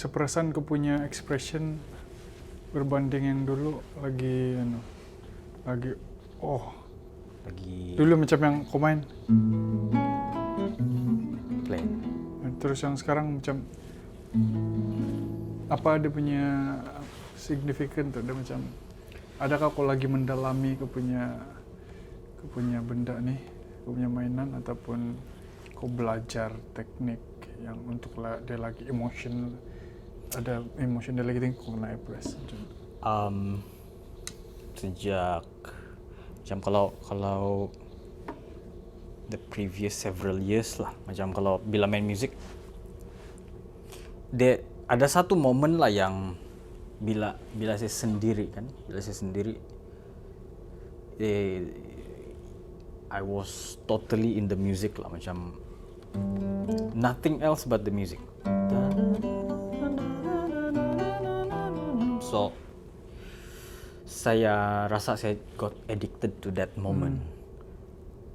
seperasaan kau punya expression berbanding yang dulu lagi dulu macam yang kau main play. terus yang sekarang macam apa dia punya signifikan tuh, dia macam adakah kau lagi mendalami kau punya benda nih, kau punya mainan, ataupun kau belajar teknik yang untuk dia lagi ada emotion dia lagi tinggi kau naik press macam Sejak macam kalau the previous several years lah, macam kalau bila main musik ada satu momen lah yang bila saya sendiri I was totally in the music lah, macam nothing else but the music. So saya rasa saya got addicted to that moment.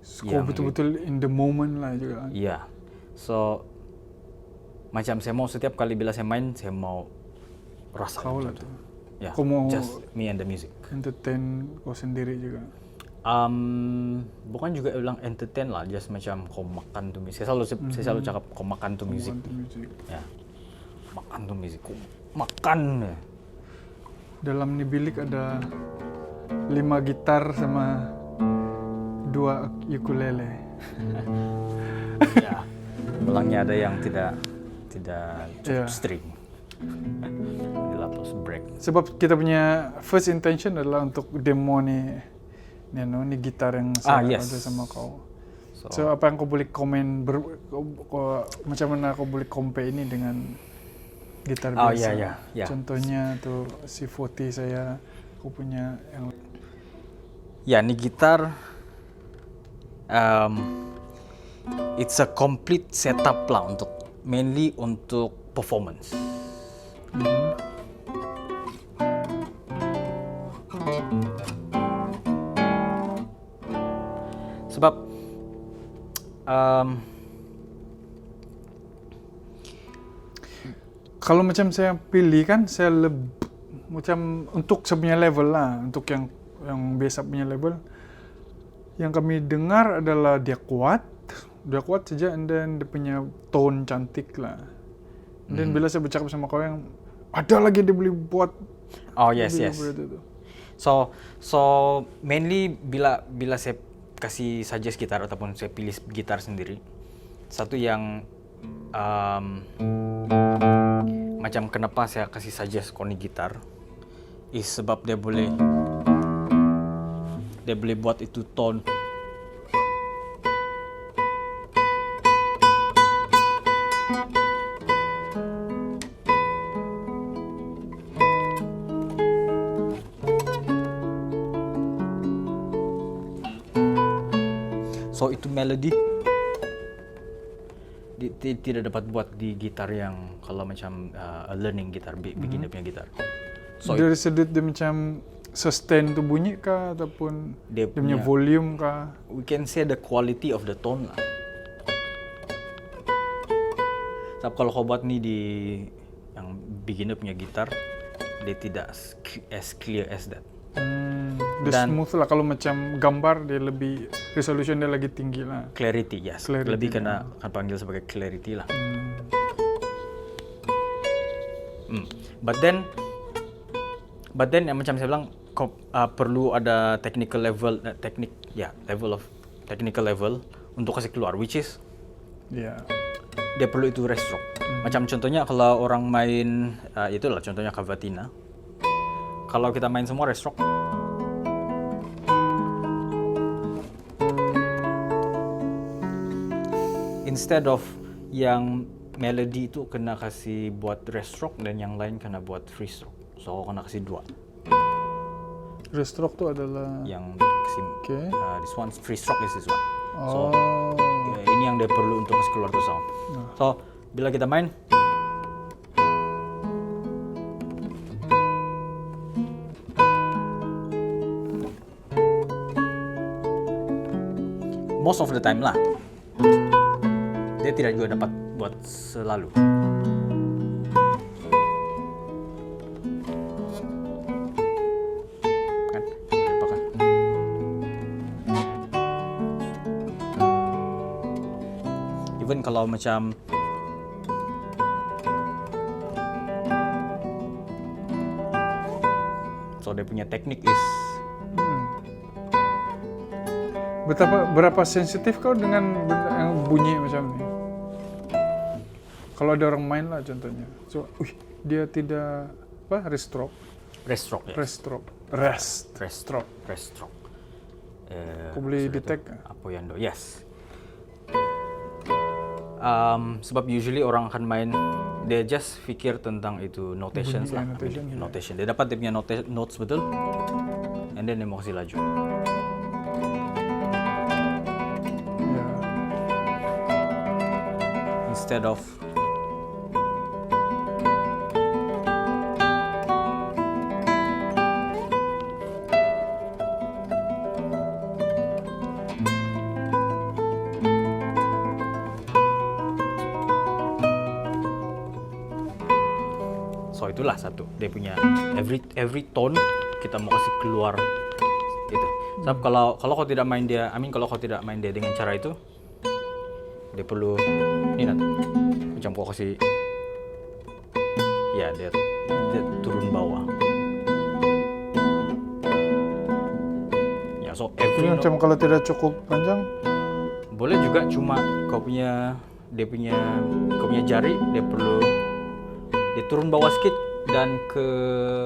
kau betul-betul in the moment lah juga. Iya. So macam saya mau setiap kali bila saya main, saya mau rasa Kau lah tuh. Ya, Kau mau just me and the music. entertain kau sendiri juga. Bukan juga bilang entertain lah, just macam kau makan tuh music. Saya selalu cakap kau makan tuh music. Ya, makan tuh music. Kau makan. Dalam nih bilik ada 5 gitar sama 2 ukulele. Ya, belangnya ada yang tidak cukup string. Dilapis break. Sebab kita punya first intention adalah untuk demo nih gitar yang saya ada sama kau. So apa yang kau boleh komen macam mana kau boleh compare ini dengan gitar biasa? Ya. Contohnya tuh si Foti saya, kau punya yang ya, ini gitar it's a complete setup lah mainly untuk performance. Sebab kalau macam saya pilih kan, saya macam untuk sepunya level lah, untuk yang biasa punya level, yang kami dengar adalah dia kuat saja, and then dia punya tone cantik lah. Dan bila saya bercakap sama kau yang ada lagi dia boleh buat. Oh yes. So mainly bila saya kasih suggest gitar ataupun saya pilih gitar sendiri, satu yang macam kenapa saya kasih suggest kau ni gitar is sebab dia boleh buat itu tone. So itu melody tidak dapat buat di gitar yang kalau macam learning gitar, beginner punya gitar. So dari sudut dia macam sustain tu bunyi kah, ataupun dia punya volume kah? We can say the quality of the tone lah. Sebab kalau kau buat ni di yang beginner punya gitar, dia tidak as clear as that. Dia smooth lah. Kalau macam gambar dia lebih resolution dia lagi tinggi lah. Clarity, yes. Lebih kena panggil sebagai clarity lah. But then yang macam saya bilang, perlu ada technical level, level of technical level untuk kasih keluar, which is dia perlu itu restroke. Macam contohnya kalau orang main itulah contohnya cavatina. Kalau kita main semua restroke, instead of yang melody itu kena kasih buat restroke dan yang lain kena buat free stroke. So kena kasih 2. Restroke tu adalah yang kasih this one free stroke is this one. So ini yang dia perlu untuk kasih keluar tu sound. So bila kita main, most of the time lah, dia tidak juga dapat buat selalu. Then kalau macam so dia punya teknik is Berapa sensitif kau dengan yang bunyi macam ini? Kalau ada orang main lah contohnya. So, dia tidak restroke. restroke ya. Restroke. Restroke. Kau boleh sudah detect tu. nggak? Apoyando, yes. Sebab usually orang akan main, dia just fikir tentang itu notations Bunyi, lah. notation, ya. Notation. Dia dapat dia punya notes betul, and then dia mau kasih laju. Ya. Instead of so itulah satu dia punya every tone kita mau kasih keluar gitu. Sebab kalau kau tidak main dia, kalau kau tidak main dia dengan cara itu, dia perlu ini nanti macam kau kasih ya dia turun bawah ya. So Jadi every macam kalau tidak cukup panjang, boleh juga, cuma kau punya jari dia perlu dia turun bawah sedikit dan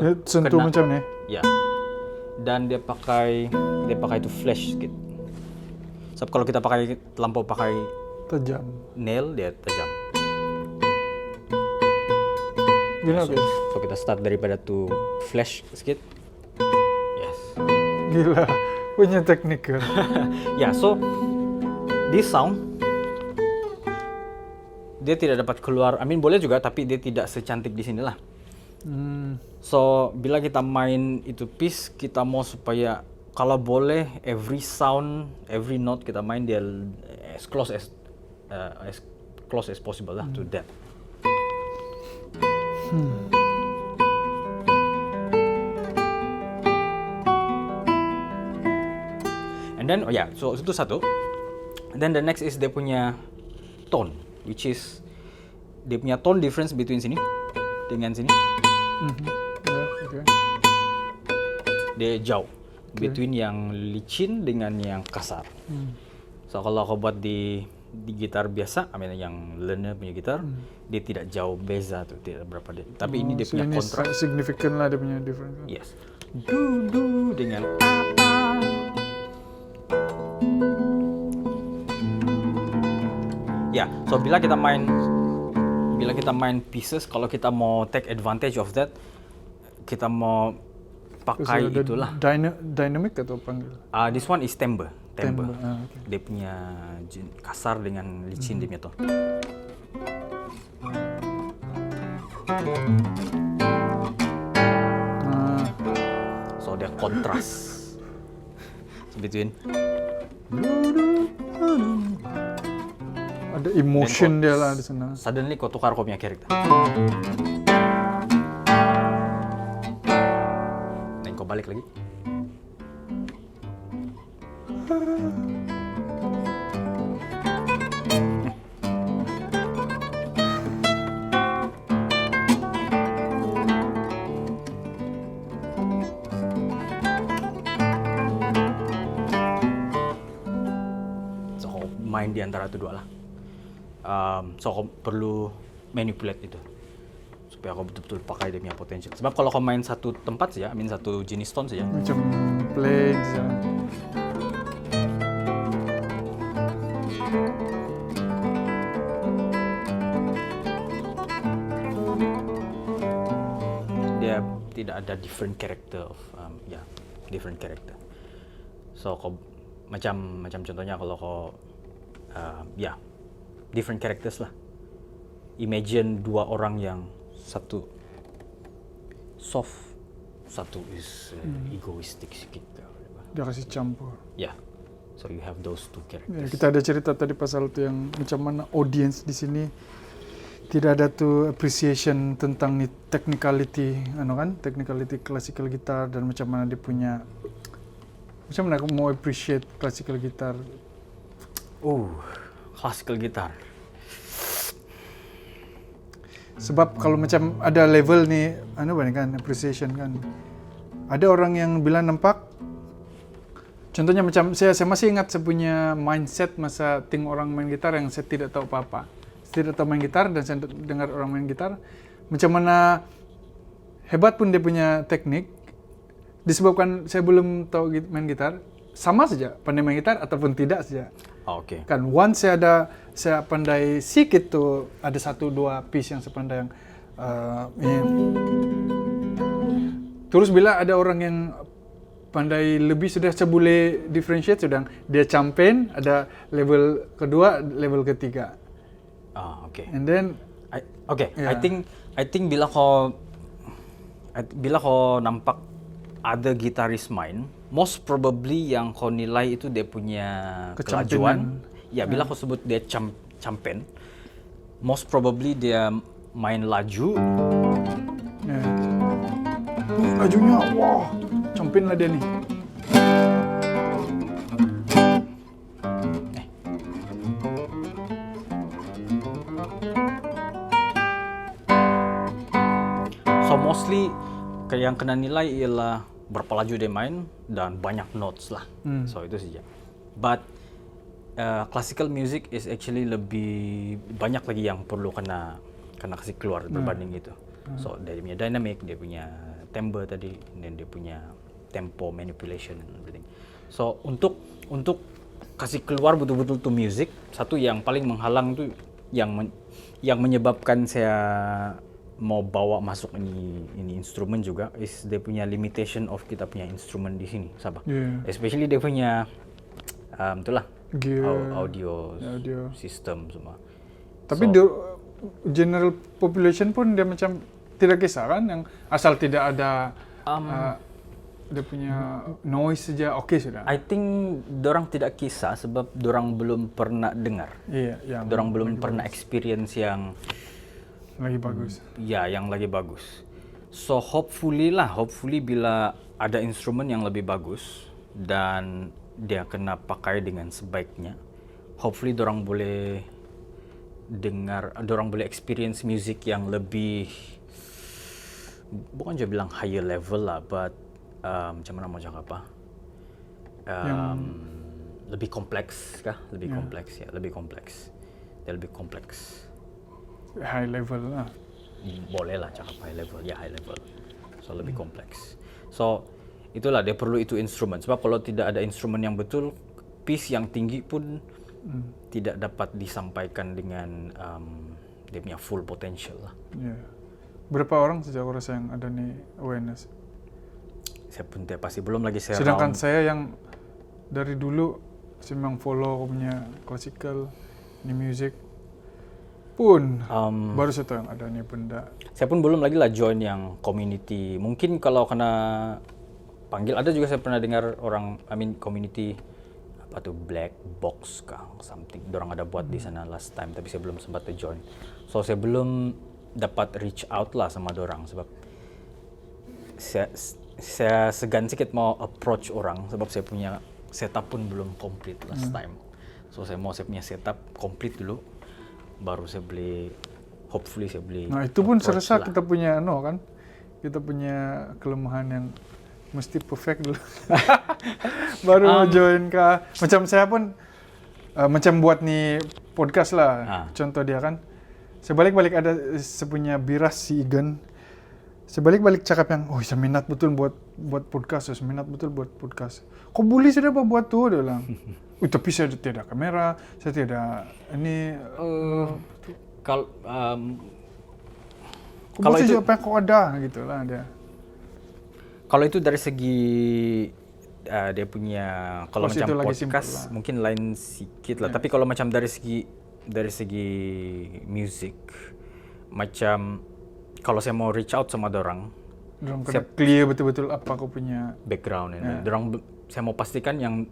dia sentuh kena. macam ni. Ya. Dan dia pakai itu flash sedikit. Sebab kalau kita terlampau pakai Tajam. nail dia tajam. Gini oke. So kita start daripada tu flash sedikit. Yes. Gila, punya teknik kan. Ya, so this sound dia tidak dapat keluar. Boleh juga, tapi dia tidak secantik di sini lah. So bila kita main itu piece, kita mau supaya kalau boleh every sound, every note kita main dia as close as possible lah to that. And then so itu satu. Then the next is dia punya tone, which is dia punya tone difference between sini dengan sini. Ya, oke. Dia jauh between yang licin dengan yang kasar. So kalau kau buat di gitar biasa, yang learner punya gitar, dia tidak jauh beza tuh, tidak berapa dia. Tapi ini dia punya kontras. Signifikan lah dia punya difference. Yes. Du dengan apa. Ya, so bila kita main pieces, kalau kita mau take advantage of that, kita mau pakai Terus ada itulah. Dynamic atau panggil? This one is timbre. Okay. Dia punya kasar dengan licin dia punya tone. So dia kontras between. Ada emotion dia lah di sana. Suddenly kau tukar kau punya karakter. Dan kau balik lagi. So kau main di antara itu dua lah. So kau perlu manipulate itu supaya kau betul-betul pakai dia punya potential. Sebab kalau kau main satu tempat saja, satu jenis tone saja, Macam plain saja. dia tidak ada different character of different character. So kau macam contohnya kalau kau different characters lah. Imagine dua orang yang satu soft, satu is egoistic sikit. Dia kasih campur. Yeah. So you have those two Ya, characters. kita ada cerita tadi pasal itu yang macam mana audience di sini tidak ada tuh appreciation tentang nih technicality, technicality classical gitar dan macam mana dia punya, macam mana aku mau appreciate classical gitar. Classical guitar. Sebab kalau macam ada level nih, kan appreciation kan. Ada orang yang bilang nampak, contohnya macam saya masih ingat saya punya mindset masa tengok orang main gitar yang saya tidak tahu apa-apa. Saya tidak tahu main gitar dan saya dengar orang main gitar, macam mana hebat pun dia punya teknik, disebabkan saya belum tahu main gitar, sama saja pandai main gitar ataupun tidak saja. Oke. Kan once saya pandai sedikit tuh, ada 1-2 piece yang saya pandai yang ini. Terus bila ada orang yang pandai lebih, sudah saya boleh differentiate, sudah dia campaign, ada level kedua, level ketiga. Oke. And then I think bila kau nampak ada gitaris main, most probably yang kau nilai itu dia punya kelajuan. Ya, bila kau sebut dia champion, most probably dia main laju. Lajunya, wah, champion lah dia nih. So mostly yang kena nilai ialah berapa laju dia main dan banyak notes lah. So itu saja. But classical music is actually lebih banyak lagi yang perlu kena kasih keluar berbanding itu. So dia punya dynamic, dia punya timbre tadi, dan dia punya tempo manipulation and everything. So untuk kasih keluar betul-betul tuh music, satu yang paling menghalang tuh yang menyebabkan saya mau bawa masuk ini instrumen juga is dia punya limitation of kita punya instrumen di sini, Sabah. Especially dia punya itulah audio system semua. Tapi general population pun dia macam tidak kisah kan, yang asal tidak ada dia punya noise saja oke sudah. I think dorang tidak kisah sebab dorang belum pernah dengar. Iya, Dorang belum pernah experience yang lagi bagus. Ya, yang lagi bagus. So hopefully bila ada instrumen yang lebih bagus dan dia kena pakai dengan sebaiknya, hopefully dorang boleh dengar, dorang boleh experience music yang lebih, bukan je bilang higher level lah, but macam mana mau cakap apa? Lebih kompleks kah? Lebih kompleks. Dia lebih kompleks. High level lah. Boleh lah cakap high level, ya high level. So lebih kompleks. So itulah dia perlu itu instrumen. Sebab kalau tidak ada instrumen yang betul, piece yang tinggi pun tidak dapat disampaikan dengan dia punya full potential lah. Berapa orang sejak aku rasa yang ada nih awareness? Saya pun tidak pasti, belum lagi saya sedangkan saya yang dari dulu saya memang follow aku punya classical, ini music pun baru saya tahu yang ada nih benda. Saya pun belum lagi lah join yang community. Mungkin kalau kena panggil, ada juga saya pernah dengar orang, community apa tuh, Black Box kah something. Dorang ada buat di sana last time, tapi saya belum sempat join. So saya belum dapat reach out lah sama dorang sebab saya segan sedikit mau approach orang sebab saya punya setup pun belum complete last time. So saya punya setup complete dulu, baru saya beli, hopefully saya beli. Nah itu pun saya rasa kita punya kita punya kelemahan yang mesti perfect dulu. Baru join kah. Macam saya pun macam buat nih podcast lah. Contoh dia kan, saya balik ada saya punya biras si Igan. Saya balik cakap yang, saya minat betul buat podcast, saya minat betul buat podcast. Kok boleh sudah buat tuh, dia bilang. Tapi saya tidak kamera, saya tidak ini. Kalau itu apa yang kau ada gitulah dia. Kalau itu dari segi dia punya, kalau macam podcast mungkin lain sedikit lah. Tapi kalau macam dari segi music, macam kalau saya mau reach out sama dorang kena clear betul-betul apa kau punya background ini. Saya mau pastikan yang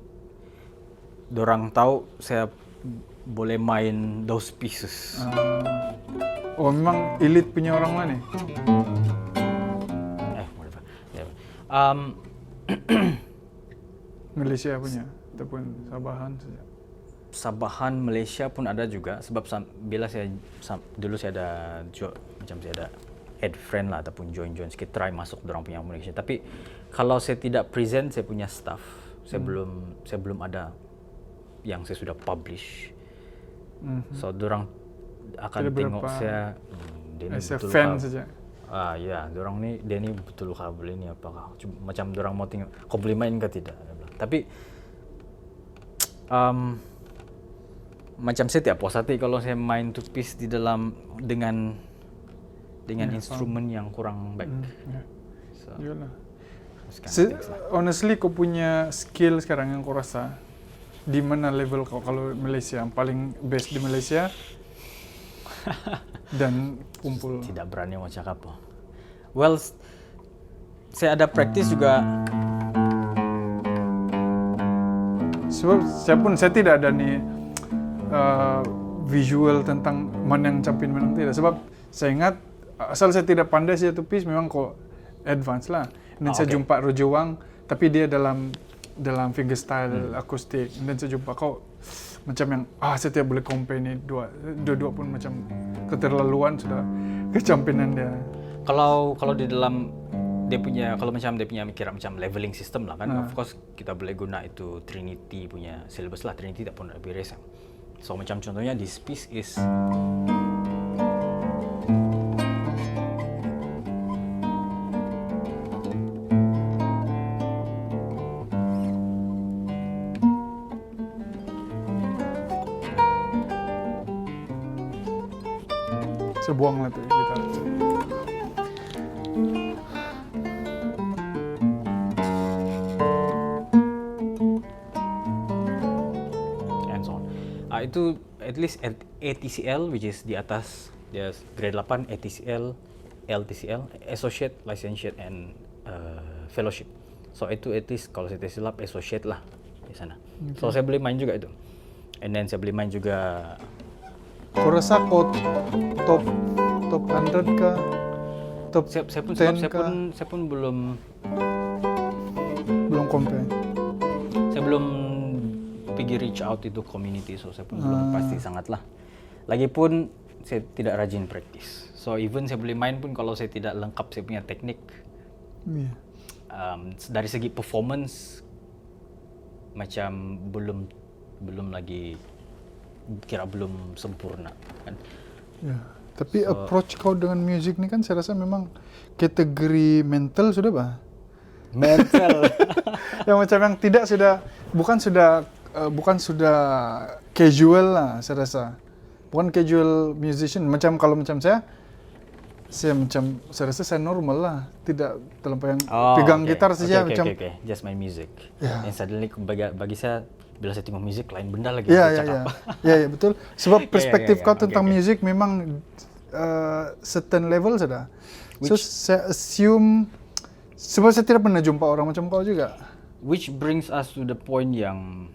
dorang tahu saya boleh main those pieces. Memang elite punya orang lah nih. Whatever. Malaysia punya ataupun Sabahan saja. Sabahan Malaysia pun ada juga, sebab bila dulu saya ada macam saya ada add friend lah ataupun join sikit, try masuk dorang punya Malaysia. Tapi kalau saya tidak present saya punya staff, saya belum ada yang saya sudah publish. So dorang akan Tidak tengok berapa saya dia ni as a betul fan kah? saja. Ya, dorang ni dia ni betul kah boleh ni apakah? Macam dorang mau tengok kau boleh main ke tidak. Tapi macam saya tidak puas hati kalau saya main two piece di dalam dengan instrumen yang kurang baik. So, Iyalah. those kind of things lah. Honestly, kau punya skill sekarang yang kau rasa di mana level kau kalau Malaysia yang paling best di Malaysia dan kumpul. Tidak berani mau cakap apa. Well, saya ada practice juga. Sebab saya tidak ada nih visual tentang mana yang campin mana yang tidak. Sebab saya ingat asal saya tidak pandai sih two piece memang kok advance lah. Dan saya jumpa Rojo Wang tapi dia dalam fingerstyle akustik. Dan saya jumpa kau macam yang saya tidak boleh compare ni dua pun macam keterlaluan sudah kecampinan dia. Kalau di dalam dia punya mikir macam leveling system lah kan. Of course kita boleh guna itu Trinity punya syllabus lah. Trinity tak pun lebih rasa. So macam contohnya this piece is Saya buang lah tuh gitar. and so on. Itu at least ATCL which is di atas dia grade 8 ATCL, LTCL, Associate, Licentiate and Fellowship. So itu at least kalau saya tidak silap Associate lah di sana. So saya boleh main juga itu. And then saya boleh main juga. Kau rasa kau top 100 kah? Top Saya 10 kah? pun belum compare. saya belum pergi reach out itu community, so saya pun belum pasti sangat lah. Lagipun saya tidak rajin practice. So even saya boleh main pun kalau saya tidak lengkap saya punya teknik, Iya. dari segi performance macam belum lagi belum sempurna kan. Ya. Tapi approach kau dengan music ni kan saya rasa memang kategori mental sudah bah. Mental. Yang macam yang tidak bukan sudah casual lah saya rasa. Bukan casual musician macam kalau macam saya rasa saya normal lah, tidak terlampau yang pegang gitar saja macam just my music. Yeah. And suddenly bagi saya bila saya tengok music lain benda lagi. Ya, betul. Sebab perspektif kau tentang music memang certain level sudah. So saya assume sebab saya tidak pernah jumpa orang macam kau juga. Which brings us to the point yang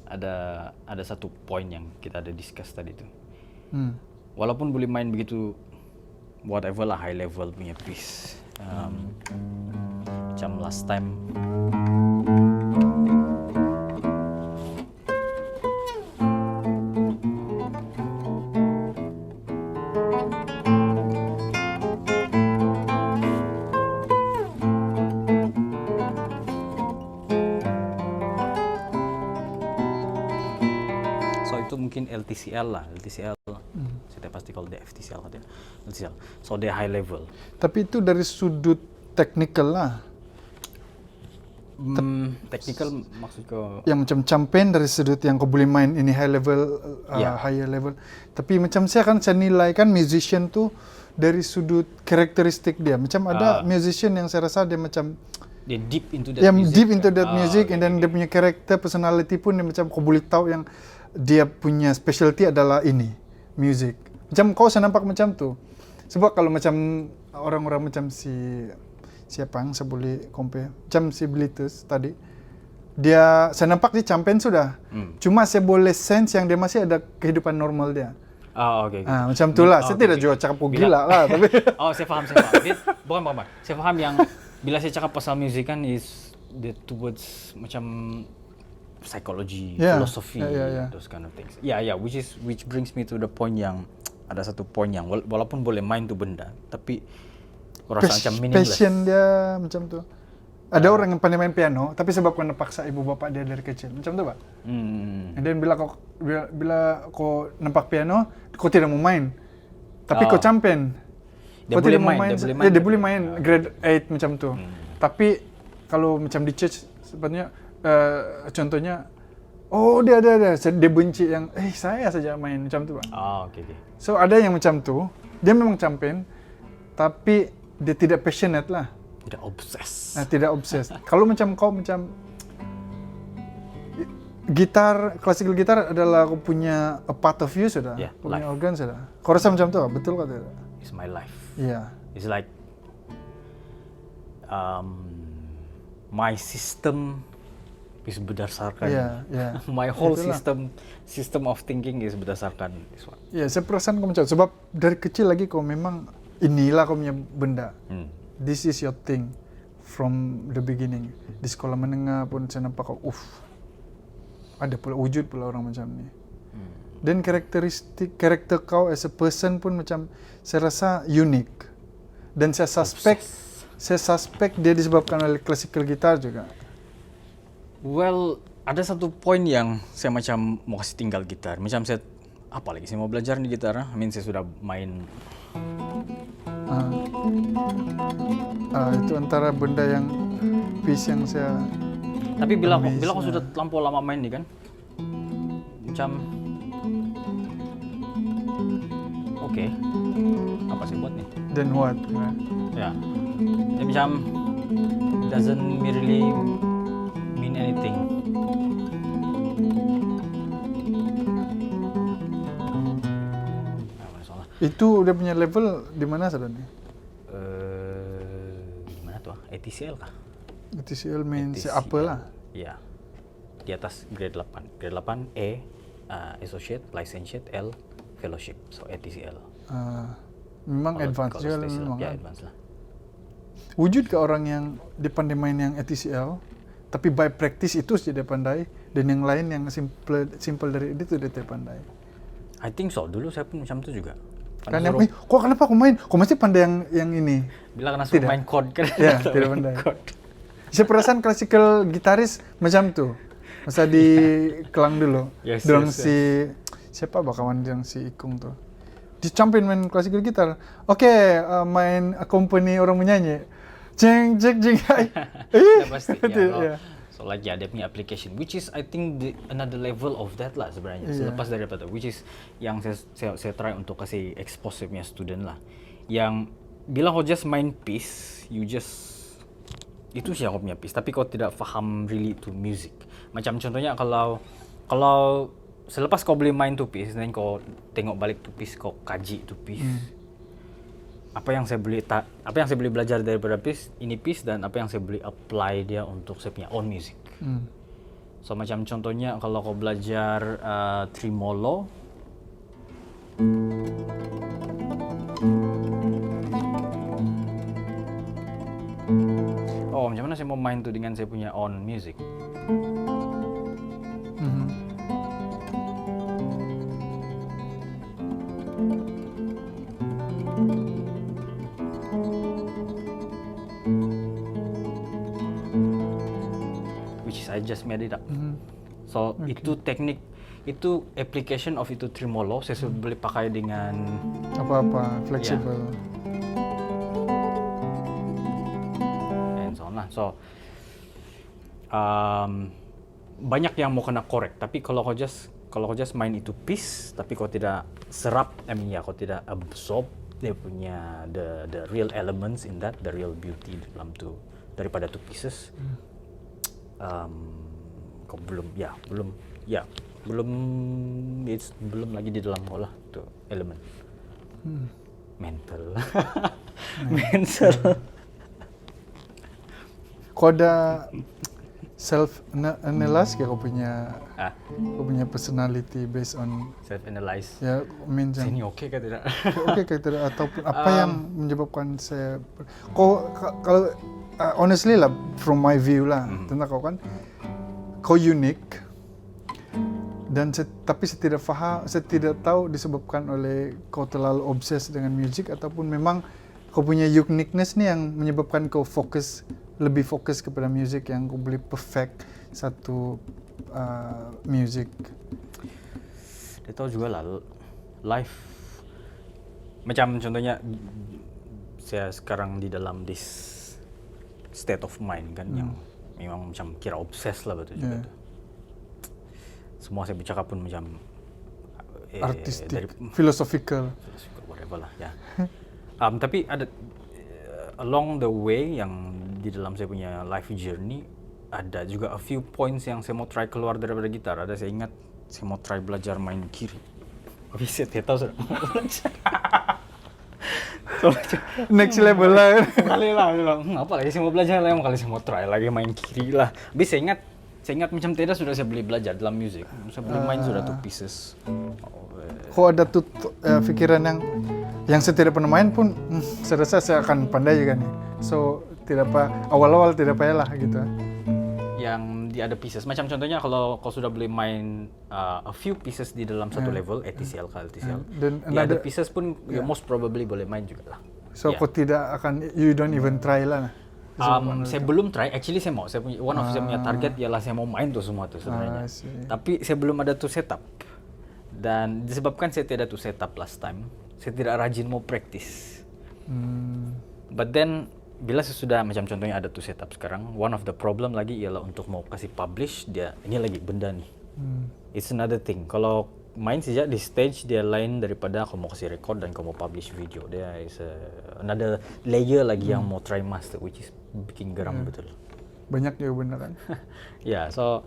ada satu point yang kita ada discuss tadi tu. Walaupun boleh main begitu whatever lah high level punya piece. Macam last time mungkin LTCL lah, LTCL. Saya tak pasti kalau dia FTCL atau LTCL. So dia high level. Tapi itu dari sudut technical lah. Technical maksud kau? Yang macam campaign dari sudut yang kau boleh main ini high level, higher level. Tapi macam saya nilai kan musician tu dari sudut karakteristik dia. Macam ada musician yang saya rasa dia macam dia deep into that music. Deep into that music and then dia punya karakter, personality pun dia macam kau boleh tahu yang dia punya specialty adalah ini, music. Macam kau saya nampak macam tu. Sebab kalau macam orang-orang macam siapa yang saya boleh compare, macam si Blitus tadi, saya nampak dia campaign sudah. Cuma saya boleh sense yang dia masih ada kehidupan normal dia. Okay. Macam tu lah. Saya tidak juga cakap gila lah. Tapi saya faham. Bukan. Saya faham yang bila saya cakap pasal music kan is the towards macam psychology, Yeah, philosophy, yeah. those kind of things. Which brings me to the point yang ada satu poin yang walaupun boleh main tuh benda, tapi aku rasa macam meaningless. Passion dia macam tu. Ada orang yang pandai main piano, tapi sebab kena paksa ibu bapak dia dari kecil, macam tu Pak. And then bila kau nampak piano, kau tidak mau main, tapi kau champion. Dia Kau boleh tidak mau main, dia boleh main grade 8 macam tu. Tapi kalau macam di church sebenarnya contohnya, dia benci yang saya saja main macam tu Pak. Okay. So ada yang macam tu, dia memang champion, tapi dia tidak passionate lah. Tidak obses. Tidak obses. Kalau macam kau macam gitar, classical gitar adalah aku punya a part of you sudah, punya organ sudah. Kau rasa macam tu, betul kah tidak? It's my life. Yeah. It's like my system is berdasarkan. Yeah. My whole Itulah. system of thinking is berdasarkan this one. Ya, saya perasan kau macam sebab dari kecil lagi kau memang inilah kau punya benda. This is your thing from the beginning. Di sekolah menengah pun saya nampak kau, ada pula wujud pula orang macam ni. Dan karakter kau as a person pun macam saya rasa unik. Dan saya suspect dia disebabkan oleh classical guitar juga. Well, ada satu poin yang saya macam mau kasih tinggal gitar. Macam saya mau belajar nih gitar. Saya sudah main. Itu antara benda yang piece yang saya. Tapi bila aku sudah terlampau lama main nih kan, macam oke, apa sih buat nih? Then what? Ya, dia macam doesn't really mean anything. Itu udah punya level di mana sudah nih? Gimana tuh? ATCL kah? ATCL main apa lah? Iya. Di atas grade 8. Grade 8 E associate, licentiate, L fellowship. So ATCL. Memang advance juga memang. Ya, advance lah. Wujud ke orang yang dia pandai main yang ATCL, tapi by practice itu saja dia pandai, dan yang lain yang simple dari itu dia tidak pandai. I think so. Dulu saya pun macam itu juga. Kan yang, kok kenapa aku main? Kok mesti pandai yang ini? Bila kena suruh main chord kan? Ya, tidak pandai. Saya perasan classical gitaris macam tu. Masa di Kelang dulu. Yes. Siapa kawan yang si Ikung tuh? Di champion main classical gitar. Main accompany orang menyanyi. Jeng. Ya pasti. Ya. So like dia punya application, which is I think another level of that lah sebenarnya. Selepas daripada, which is yang saya try untuk kasih expose punya student lah. Yang bila kau just main piece, itu sih kau punya piece. Tapi kau tidak faham really to music. Macam contohnya kalau selepas kau boleh main tu piece, dan kau tengok balik tu piece, kau kaji tu piece. Apa yang saya boleh belajar daripada piece dan apa yang saya boleh apply dia untuk saya punya own music. So macam contohnya kalau kau belajar tremolo, macam mana saya mau main tu dengan saya punya own music? I just made it up. So itu teknik, itu application of itu tremolo saya sudah boleh pakai dengan apa-apa, flexible. And so on lah. So banyak yang mau kena korek, tapi kalau kau just main itu piece, tapi kau tidak serap, kau tidak absorb dia punya the real elements in that, the real beauty dalam tu daripada tu pieces. Kau belum lagi di dalam olah tu elemen mental. Kau ada self analyze kau punya personality based on self analyze. Ya, Sini oke kah tidak? Oke kah tidak, ataupun apa yang menyebabkan saya kalau honestly lah, from my view lah, tentang kau kan, kau unik, Dan tapi saya tidak tahu disebabkan oleh kau terlalu obses dengan musik ataupun memang kau punya uniqueness nih yang menyebabkan kau lebih fokus kepada musik yang kau boleh perfect satu music. Dia tahu juga lah live, macam contohnya saya sekarang di dalam this state of mind kan yang memang macam kira obses lah betul juga. Semua saya bercakap pun macam artistik, philosophical, whatever lah ya. Tapi ada along the way yang di dalam saya punya life journey ada juga a few points yang saya mau try keluar daripada gitar. Ada saya ingat saya mau try belajar main kiri. Tapi saya tidak tahu sudah mau belajar. Next level lah. Kali lah, apa lagi saya mau belajar lah, kali saya mau try lagi main kiri lah. Tapi saya ingat macam tidak sudah saya beli belajar dalam musik. Saya beli main sudah 2 pieces. Kok ada tuh pikiran yang saya tidak pernah main pun, saya rasa saya akan pandai juga nih. So awal-awal tidak payah lah gitu. Yang ada pieces, macam contohnya kalau kau sudah beli main a few pieces di dalam satu level, ATCL ke LTCL, dan ada pieces pun you most probably boleh main juga lah. So kau tidak akan, you don't even try lah. Saya belum try, actually saya mau, saya punya saya punya target ialah saya mau main tuh semua tuh sebenarnya. Tapi saya belum ada tuh setup. Dan disebabkan saya tidak tuh setup last time, saya tidak rajin mau practice. But then bila saya sudah macam contohnya ada tuh setup sekarang, one of the problem lagi ialah untuk mau kasih publish dia ini lagi benda nih. It's another thing. Kalau main saja di stage dia lain daripada kalau mau kasih record dan kalau mau publish video. Dia is another layer lagi yang mau try master, which is bikin geram betul. Banyak juga bener kan. So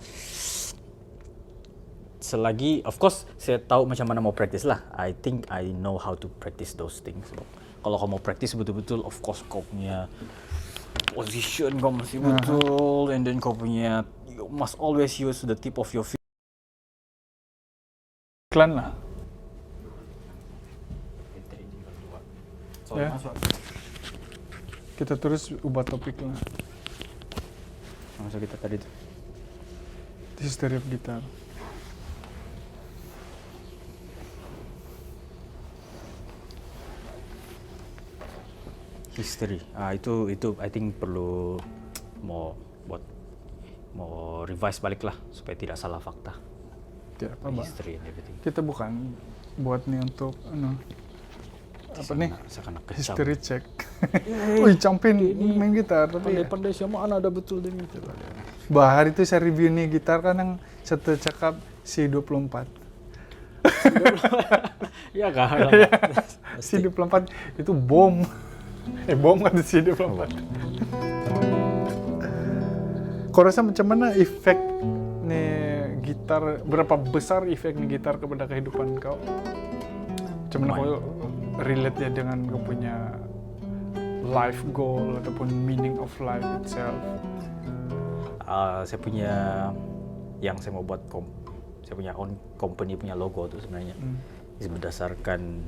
selagi of course saya tahu macam mana mau practice lah. I think I know how to practice those things. Kalau kamu mau practice betul-betul, of course kau punya position kau masih betul, and then kau punya, you must always use the tip of your feet. Iklan lah. Sorry, kita terus ubah topik lah. Masa kita tadi tuh. History of guitar. History. Itu I think perlu mau revise balik lah supaya tidak salah fakta. Tidak apa-apa. History and everything. Kita bukan buat nih untuk apa nih? History check. Wih, campin main gitar tapi Pandai siapa anak ada betul deh gitu. Bahar itu saya review nih gitar kan yang satu cakap C24. Iya kah? C24 itu bom. Bom kan C24. Kau rasa macam mana efek nih gitar, berapa besar efek nih gitar kepada kehidupan kau? Macam mana kau relate ya dengan kau punya life goal ataupun meaning of life itself? Saya punya yang saya mau buat saya punya own company punya logo tuh sebenarnya berdasarkan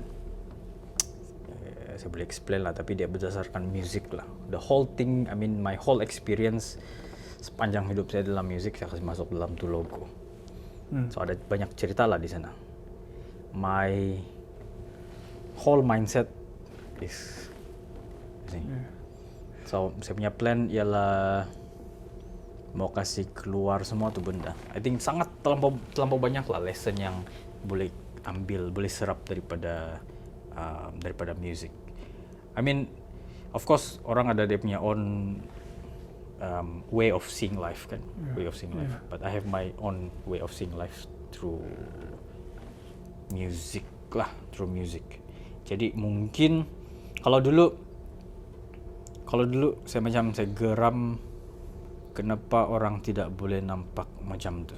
saya boleh explain lah, tapi dia berdasarkan music lah. The whole thing, I mean my whole experience sepanjang hidup saya dalam music saya kasih masuk dalam tuh logo. So ada banyak cerita lah di sana. My whole mindset is so saya punya plan ialah mau kasih keluar semua tuh benda. I think sangat terlampau banyak lah lesson yang boleh ambil, boleh serap daripada music. I mean, of course orang ada dia punya own way of seeing life kan, way of seeing life. But I have my own way of seeing life through music lah, through music. Jadi mungkin kalau dulu saya geram kenapa orang tidak boleh nampak macam tu.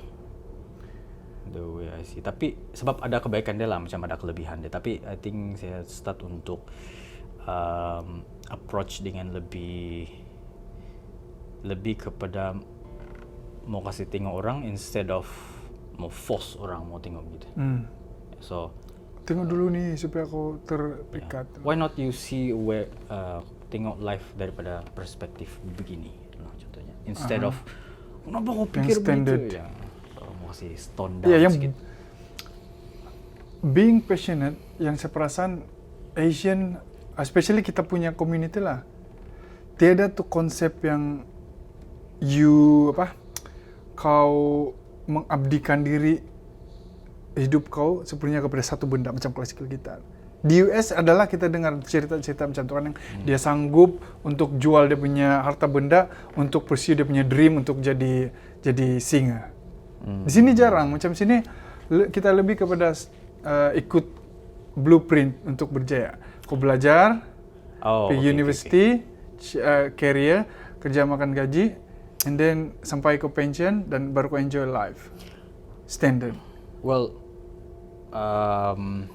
The way I see. Tapi sebab ada kebaikan dia lah, macam ada kelebihan dia. Tapi I think saya start untuk approach dengan lebih kepada mau kasih tengok orang instead of mau force orang mau tengok gitu. So tengok dulu nih supaya aku terpikat. Why not you see tengok life daripada perspektif begini, contohnya. Instead of kenapa kau pikir begitu ya. masih stone down Ya, yang sedikit. being passionate, yang saya perasan Asian, especially kita punya community lah, tiada tuh konsep yang kau mengabdikan diri hidup kau sepenuhnya kepada satu benda macam classical guitar. Di US adalah kita dengar cerita-cerita macam itu kan, yang dia sanggup untuk jual dia punya harta benda untuk pursue dia punya dream untuk jadi singer. Di sini jarang, macam sini kita lebih kepada ikut blueprint untuk berjaya. Kau belajar, pergi university, career, kerja makan gaji, and then sampai ke pension dan baru kau enjoy life. Standard. Well,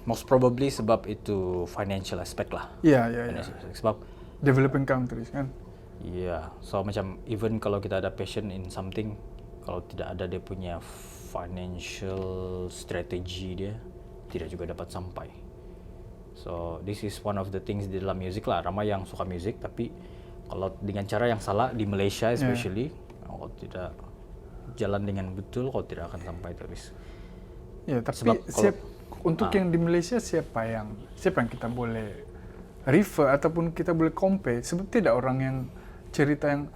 most probably sebab itu financial aspect lah. Iya. Financial aspect. Sebab Developing countries kan. so macam even kalau kita ada passion in something, kalau tidak ada dia punya financial strategy dia, tidak juga dapat sampai. So this is one of the things di dalam music lah. Ramai yang suka music, tapi kalau dengan cara yang salah di Malaysia especially, kalau tidak jalan dengan betul, kalau tidak akan sampai terus. Ya, tapi Sebab untuk yang di Malaysia siapa yang kita boleh refer ataupun kita boleh compare? Sebab tidak orang yang cerita yang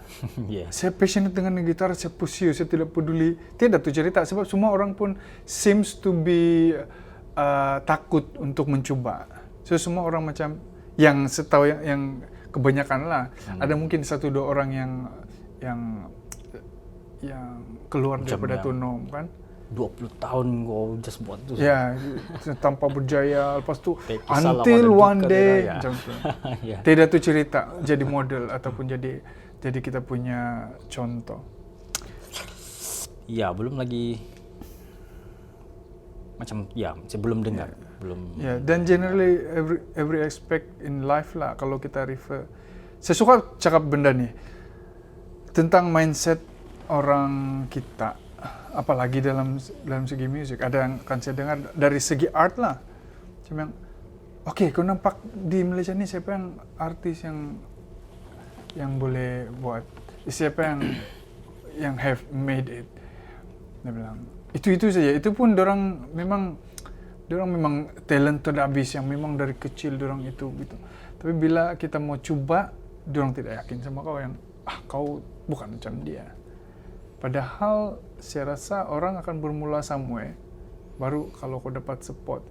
saya passionate dengan gitar, saya pursue, saya tidak peduli. Tidak tuh cerita, sebab semua orang pun seems to be takut untuk mencoba. So semua orang macam yang setahu yang kebanyakan lah. Ada mungkin 1-2 orang yang keluar Macam daripada yang tunom kan. 20 tahun kau just buat tu. Ya, tanpa berjaya. Lepas tu Kisah until lawan one Dika day dia, macam tu. Ya. Tidak tu cerita jadi model ataupun jadi kita punya contoh. Ya, belum lagi macam saya belum dengar, belum. Ya, dan generally every aspect in life lah kalau kita refer. Saya suka cakap benda ni tentang mindset orang kita, apalagi dalam segi musik. Ada yang kan saya dengar dari segi art lah. Cuma yang kau nampak di Malaysia ni siapa yang artis yang boleh buat, siapa yang have made it. Dia bilang itu saja. Itu pun dorang memang talented habis, yang memang dari kecil dorang itu gitu. Tapi bila kita mau coba, dorang tidak yakin sama kau, yang kau bukan macam dia. Padahal saya rasa orang akan bermula somewhere, baru kalau kau dapat support,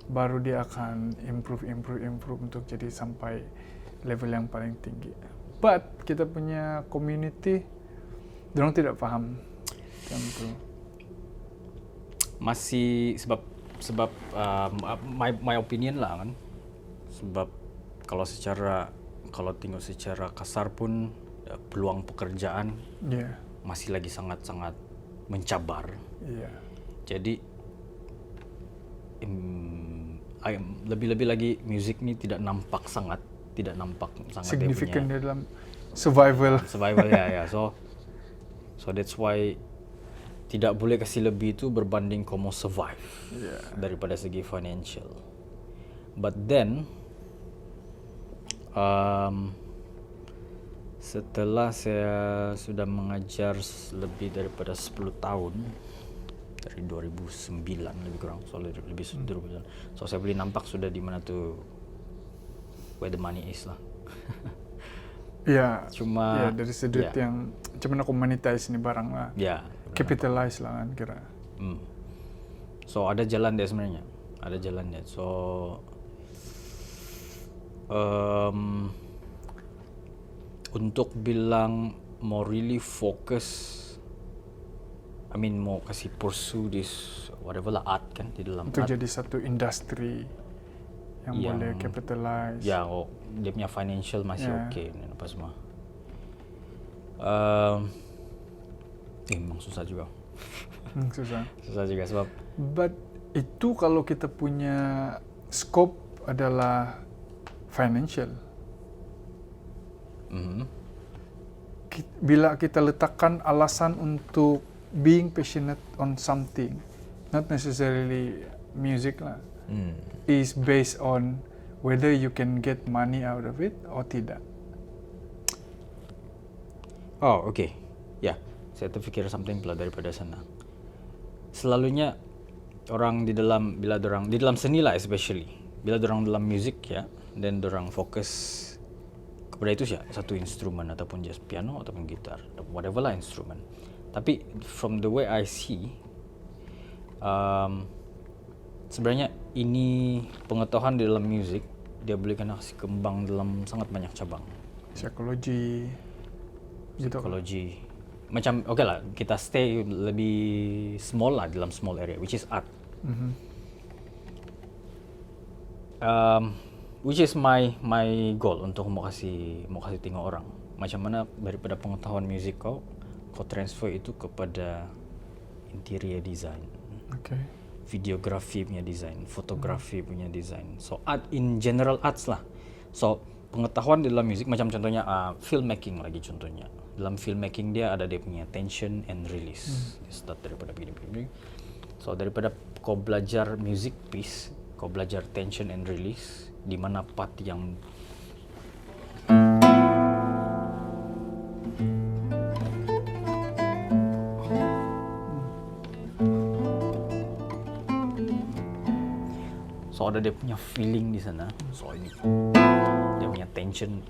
baru dia akan improve untuk jadi sampai level yang paling tinggi. But kita punya community, dorang tidak paham macam itu. Masih sebab my opinion lah kan. Sebab kalau tengok secara kasar pun peluang pekerjaan masih lagi sangat-sangat mencabar. Jadi lebih-lebih lagi musik ni tidak nampak sangat signifikan dia dalam survival ya. So that's why tidak boleh kasih lebih itu berbanding kau mau survive daripada segi financial. But then setelah saya sudah mengajar lebih daripada 10 tahun, dari 2009 lebih kurang, lebih 2009. So saya boleh nampak sudah di mana tu where the money is lah. Cuma dari sudut yang macam mana kau monetize ni barang lah. Capitalize lah kan kira. So ada jalan dia sebenarnya. So untuk bilang mau really focus, mau kasih pursue this whatever lah, art kan, di dalam untuk art. jadi satu industri yang boleh capitalize. Dia punya financial masih okay apa semua. Memang susah juga. Susah juga sebab. But itu kalau kita punya scope adalah financial. Bila kita letakkan alasan untuk being passionate on something, not necessarily music lah, is based on whether you can get money out of it or tidak. Oh, okay. Saya terfikir something pula daripada sana. selalunya orang di dalam seni lah especially, bila dorang dalam music ya, dan dorang fokus kepada itu ya, satu instrumen ataupun just piano ataupun gitar, whatever lah instrumen. Tapi from the way I see, sebenarnya ini pengetahuan di dalam music dia boleh kena kasih kembang dalam sangat banyak cabang. Psikologi, gitu. Psikologi, macam okay lah, kita stay lebih small lah dalam small area, which is art. Which is my goal untuk mau kasih tengok orang macam mana daripada pengetahuan musik kau transfer itu kepada interior design, videografi punya design, fotografi punya design. So art in general arts lah. So pengetahuan di dalam musik macam contohnya filmmaking lagi contohnya. Dalam filmmaking dia ada dia punya tension and release. Dia start daripada begini. So daripada kau belajar music piece, kau belajar tension and release, di mana part yang so ada dia punya feeling di sana. So ini dia punya tension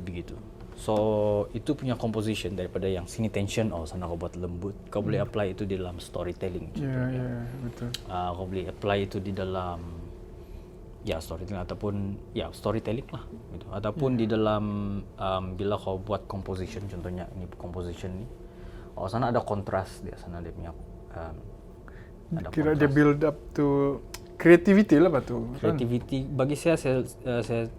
begitu. So itu punya composition daripada yang sini tension, sana kau buat lembut. Kau boleh apply itu di dalam storytelling. Ya, betul. Kau boleh apply itu di dalam storytelling ataupun storytelling lah gitu. Ataupun di dalam bila kau buat composition, contohnya ini composition ni, sana ada kontras, dia sana dia punya ada Kira kontras. dia build up to creativity lah tu. Creativity bagi saya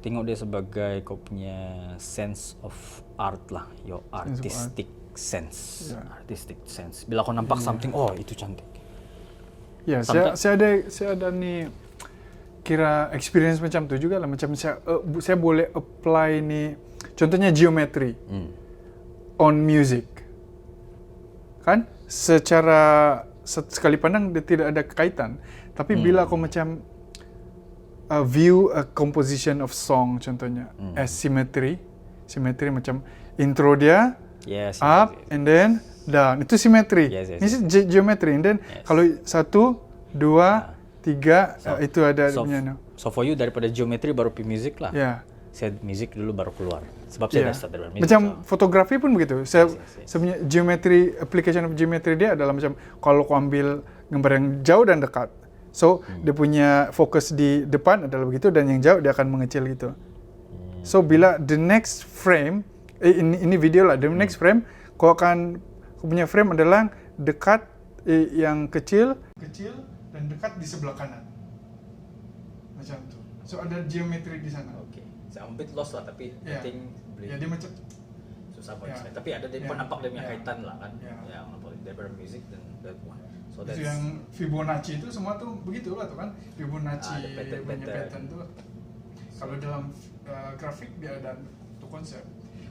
tengok dia sebagai kau punya sense of art lah, your artistic sense. Artistic sense. Bila kau nampak something, itu cantik. Ya, saya ada ni kira experience macam tu juga lah, macam saya boleh apply ni contohnya geometry on music. Kan? Secara sekali pandang dia tidak ada kaitan. Tapi bila kau macam view a composition of song contohnya as symmetry macam intro dia up and then down, itu symmetry. Ini geometry, and then kalau 1, 2, 3 itu ada punya. So for you daripada geometry baru pergi music lah. Saya music dulu baru keluar. Sebab saya dah start dari music. Macam fotografi pun begitu. Saya sebenarnya geometry, application of geometry dia adalah macam kalau kau ambil gambar yang jauh dan dekat. So dia punya fokus di depan adalah begitu, dan yang jauh dia akan mengecil gitu. So bila the next frame, ini video lah, the next frame kau punya frame adalah dekat yang kecil dan dekat di sebelah kanan. Macam tu. So ada geometry di sana. Okay. Saya a bit lost lah, tapi I think boleh. Dia macam susah buat explain. Tapi ada dia nampak dia punya kaitan lah kan. Yang nampak daripada music dan that one. So itu yang Fibonacci itu semua tuh begitu lah tuh kan. Fibonacci punya pattern tuh. Kalau dalam grafik dia ada tuh konsep.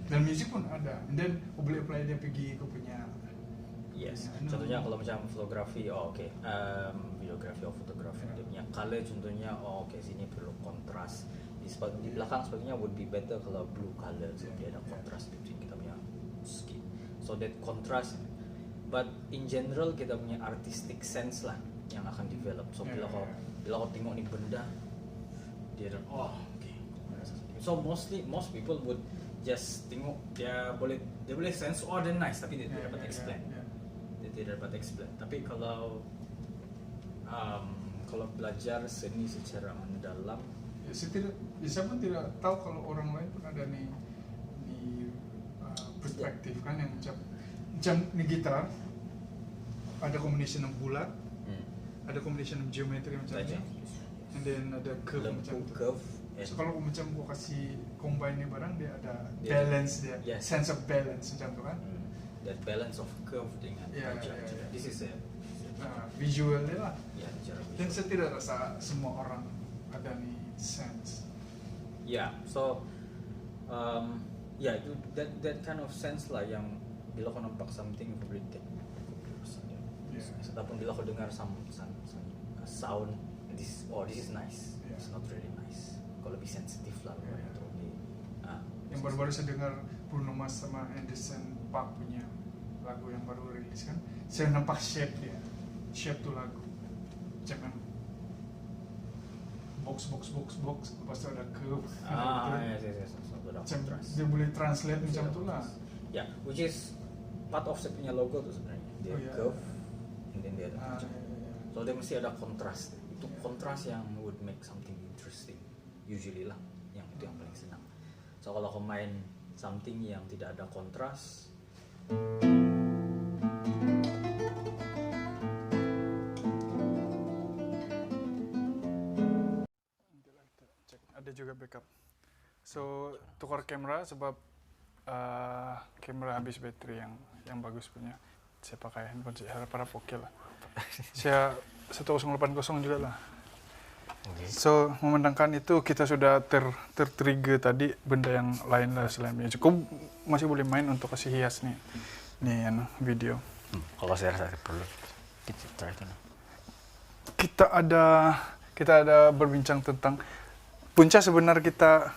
Dan musik pun ada. And then kau boleh apply dia pergi ke punya. Yes. Contohnya kalau macam fotografi, videografi atau fotografi, dia punya color contohnya, sini perlu kontras. Di belakang sebagainya would be better kalau blue color, so dia ada kontras between kita punya skin. So that contrast, but in general kita punya artistic sense lah yang akan develop. So bila kau tengok ni benda, dia ada So most people would just tengok, dia boleh sense they're nice, tapi dia tidak dapat explain. Dia tidak dapat explain. Tapi kalau belajar seni secara mendalam, saya pun tidak tahu kalau orang lain pun ada nih perspektif kan, yang macam ni gitar ada combination of bulat, ada combination of geometry macam ni, and then ada curve macam tu. So kalau macam gua kasih combine ni barang, dia ada balance dia, sense of balance macam tu kan. That balance of curve dengan tajam. This is visual dia lah. Dan visual. saya tidak rasa semua orang ada nih sense. So itu that kind of sense lah yang bila kau nampak something kau boleh take. Ataupun bila kau dengar some sound, this is nice. It's not really nice. Kau lebih sensitif lah untuk yang baru-baru saya dengar Bruno Mars sama Anderson Paak punya lagu yang baru rilis kan, saya nampak shape shape tuh lagu. Cek kan box, lepas itu ada curve. Yes. So, ada Macam kontras. dia boleh translate macam Ada tu lah. kontras. Ya, which is part of saya punya logo tuh sebenarnya. Dia Oh, iya. curve, and then dia ada macam. Iya. So dia mesti ada kontras. Itu kontras yang would make something interesting. Usually lah, yang itu yang paling senang. So kalau kau main something yang tidak ada kontras, Cek, ada juga backup. So tukar kamera sebab kamera habis baterai yang bagus punya. Saya pakai handphone saya harap oke lah. Saya 1080 juga lah. So memandangkan itu kita sudah tertrigger tadi benda yang lain lah selain ini. Cukup masih boleh main untuk kasih hias nih video. kalau saya rasa perlu kita try itu. Kita ada berbincang tentang punca sebenarnya kita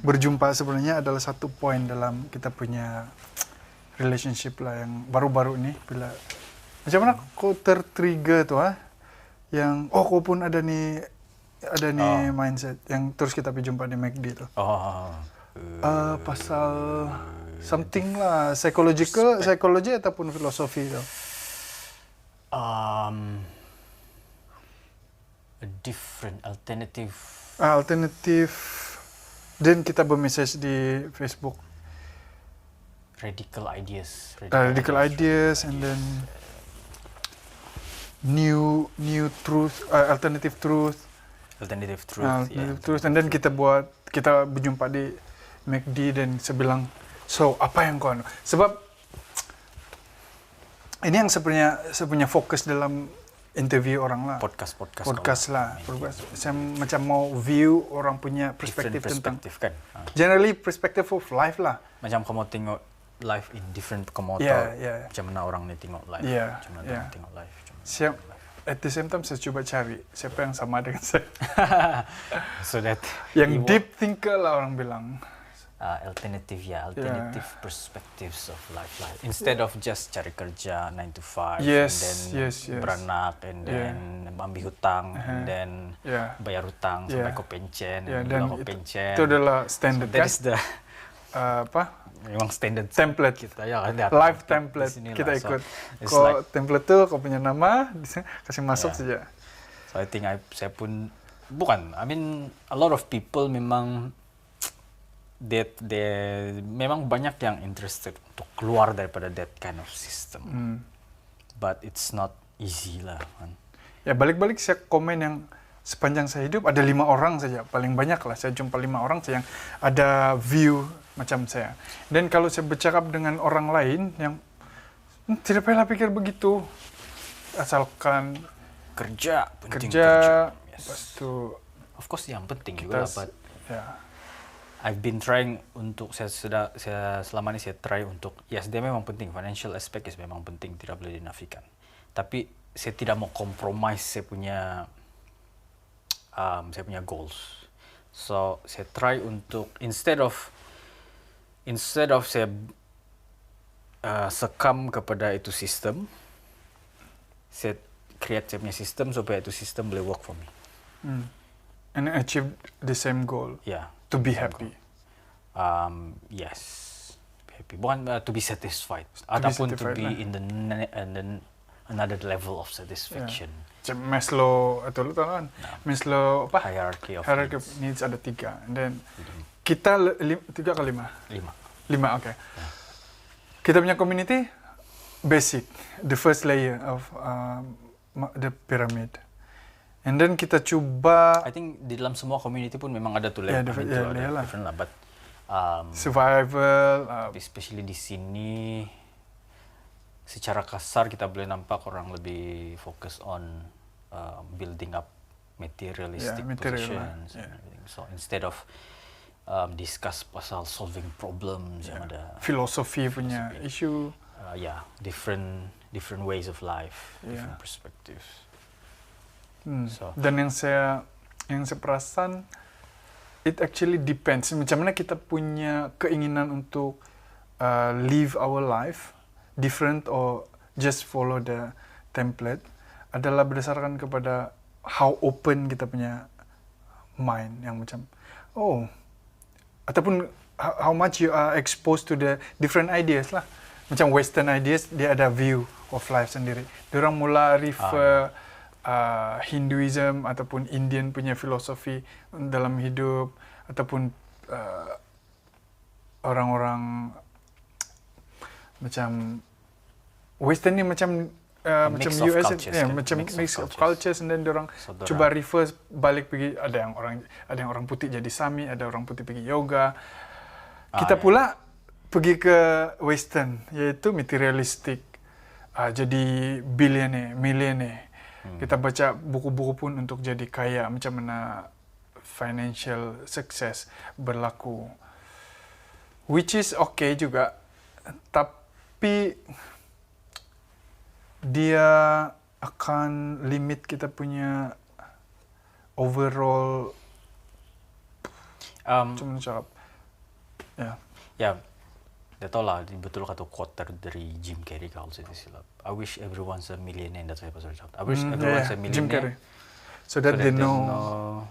berjumpa sebenarnya adalah satu poin dalam kita punya relationship lah yang baru-baru ini bila macam mana kau tertrigger tuh yang kau pun ada nih mindset yang terus kita pergi jumpa di McD tuh. Pasal something lah psikologi ataupun filosofi tuh. A different alternative. Alternatif dan kita bermessage di Facebook. Radical ideas And then new truth, alternative truth, and then kita berjumpa di McD dan saya bilang, so apa yang kau sebab ini yang sebenarnya fokus dalam interview orang lah, podcast lah. Saya macam mau view orang punya perspektif tentang kan. generally perspective of life lah. Macam kamu tengok life in different kamu tahu macam mana orang ni tengok life, macam mana orang tengok life. Siap. At the same time saya coba cari siapa yang sama dengan saya. So that yang deep thinker lah orang bilang. Alternative perspectives of life. Instead of just cari kerja 9 to 5 and then beranak and then ambil hutang and then bayar hutang sampai kau pencen dan kau pencen. Itu adalah standard so that is the memang standard template kita ya live template kita ikut. Kau template tuh kau punya nama kasih masuk saja. So I think saya pun bukan. I mean a lot of people memang memang banyak yang interested untuk keluar daripada that kind of system. But it's not easy lah kan. Ya balik-balik saya komen yang sepanjang saya hidup ada 5 orang saja paling banyak lah saya jumpa 5 orang saja yang ada view macam saya. Dan kalau saya bercakap dengan orang lain yang tidak payah pikir begitu, asalkan kerja. Lepas itu of course yang penting juga lah, but ya. I've been trying untuk saya selama ini saya try untuk dia memang penting, financial aspect memang penting, tidak boleh dinafikan. Tapi saya tidak mau compromise saya punya goals. So saya try untuk instead of saya sekam kepada itu sistem, saya create saya punya sistem supaya itu sistem boleh work for me. And achieve the same goal. Yeah. To be happy. Yes. Happy. Bukan to be satisfied. Ataupun to be in the another level of satisfaction. Macam Maslow atau lu tahu kan? Maslow Hierarchy of needs ada 3. And then kita 3 ke 5? 5, okay. Kita punya community basic, the first layer of the pyramid. And then kita cuba. I think di dalam semua community pun memang ada tuh level different lah. But survival, especially di sini, secara kasar kita boleh nampak orang lebih fokus on building up materialistic positions and everything. So instead of discuss pasal solving problems yang ada filosofi punya issue. Different ways of life, different perspectives. So. Dan yang saya perasan, it actually depends. Macam mana kita punya keinginan untuk live our life different or just follow the template adalah berdasarkan kepada how open kita punya mind, yang macam ataupun how much you are exposed to the different ideas lah. Macam Western ideas, dia ada view of life sendiri. Diorang mula refer Hinduism ataupun Indian punya filosofi dalam hidup, ataupun orang-orang macam Western ni macam macam mix of US, cultures, kan? macam Mix of mix of cultures. cultures, and then diorang So, dorang- cuba reverse balik pergi, ada yang orang putih jadi Sami, ada orang putih pergi yoga. Kita pula pergi ke Western, iaitu materialistic, jadi billionaire, millionaire. Kita baca buku-buku pun untuk jadi kaya, macam mana financial success berlaku, which is okay juga, tapi dia akan limit kita punya overall, macam mana cakap, Ya, dia tahu lah, betul kata quote dari Jim Carrey kalau saya silap. I wish everyone's a millionaire, that's what I cakap. I wish everyone's a Jim Carrey, millionaire. so that they know.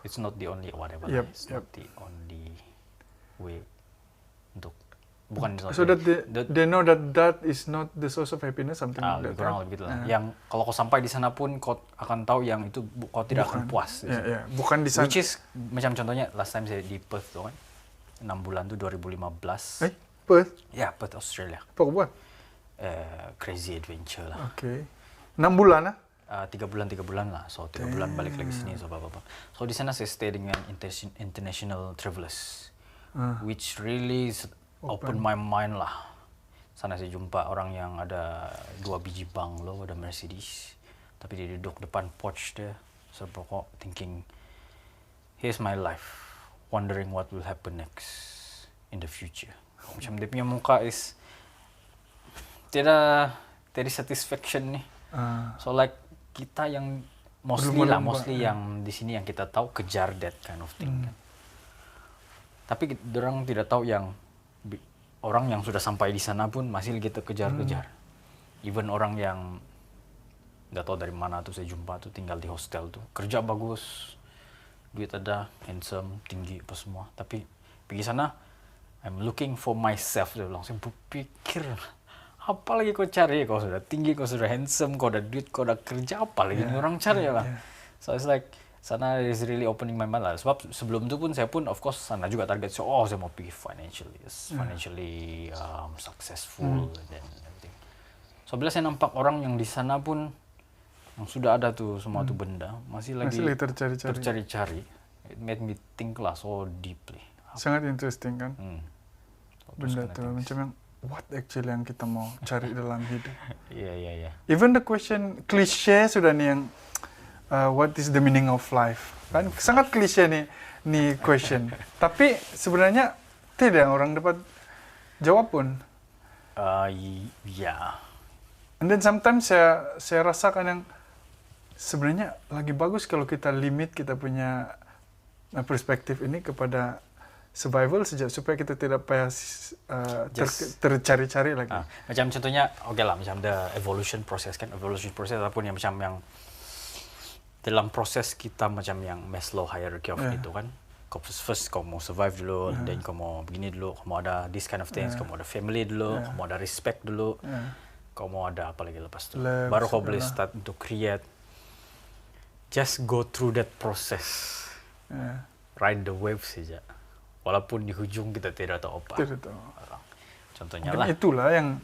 It's not the only whatever. Yep, It's not the only way untuk bukan So that they know that is not the source of happiness, something like that. kurang lebih gitu lah. Yang kalau kau sampai di sana pun kau akan tahu yang itu kau tidak akan puas. Bukan di sana. Which is macam contohnya last time saya di Perth tu kan, 6 bulan tu 2015. Perth? Ya, Perth Australia. Apa kau buat? Crazy adventure lah. Okay. 6 bulan lah? 3 bulan lah. So 3 bulan balik lagi sini, so apa-apa. So di sana saya stay dengan international travelers, which really open my mind lah. Sana saya jumpa orang yang ada 2 biji banglo, ada Mercedes, tapi dia duduk depan porch dia, so pokok thinking, here's my life, wondering what will happen next in the future. Macam dia punya muka is tidak satisfaction nih. So like kita yang mostly yang di sini yang kita tahu kejar that kind of thing kan. Tapi orang tidak tahu yang orang yang sudah sampai di sana pun masih kita kejar-kejar. Even orang yang nggak tahu dari mana tuh saya jumpa tuh tinggal di hostel tuh, kerja bagus, duit ada, handsome, tinggi apa semua. Tapi pergi sana, I'm looking for myself. Dia bilang, saya berpikir, apa lagi kau cari? Kau sudah tinggi, kau sudah handsome, kau ada duit, kau ada kerja, apa lagi orang cari lah. So it's like, sana is really opening my mind lah. Sebab sebelum itu pun saya pun of course sana juga target, so saya mau pergi financially successful dan everything. So bila saya nampak orang yang di sana pun yang sudah ada tuh semua tuh benda masih lagi tercari-cari, it made me think lah so deeply. Sangat interesting kan? Benda tuh macam yang what actually yang kita mau cari dalam hidup. Iya. Even the question cliche sudah nih yang what is the meaning of life? Kan sangat klise nih question. Tapi sebenarnya tidak orang dapat jawab pun. Yeah. And then sometimes saya rasakan yang sebenarnya lagi bagus kalau kita limit kita punya perspektif ini kepada survival saja supaya kita tidak payah tercari-cari lagi. Macam contohnya, lah macam the evolution process kan, ataupun yang macam yang dalam proses kita macam yang Maslow hierarchy of itu kan. First kau mau survive dulu, then kau mau begini dulu, kau mau ada this kind of things, kau mau ada family dulu, kau mau ada respect dulu, kau mau ada apa lagi lepas itu. Baru kau boleh start untuk create. Just go through that process. Ride the wave saja. Walaupun di hujung kita tidak tahu apa. Tidak tahu. Contohnya mungkin lah. Itulah yang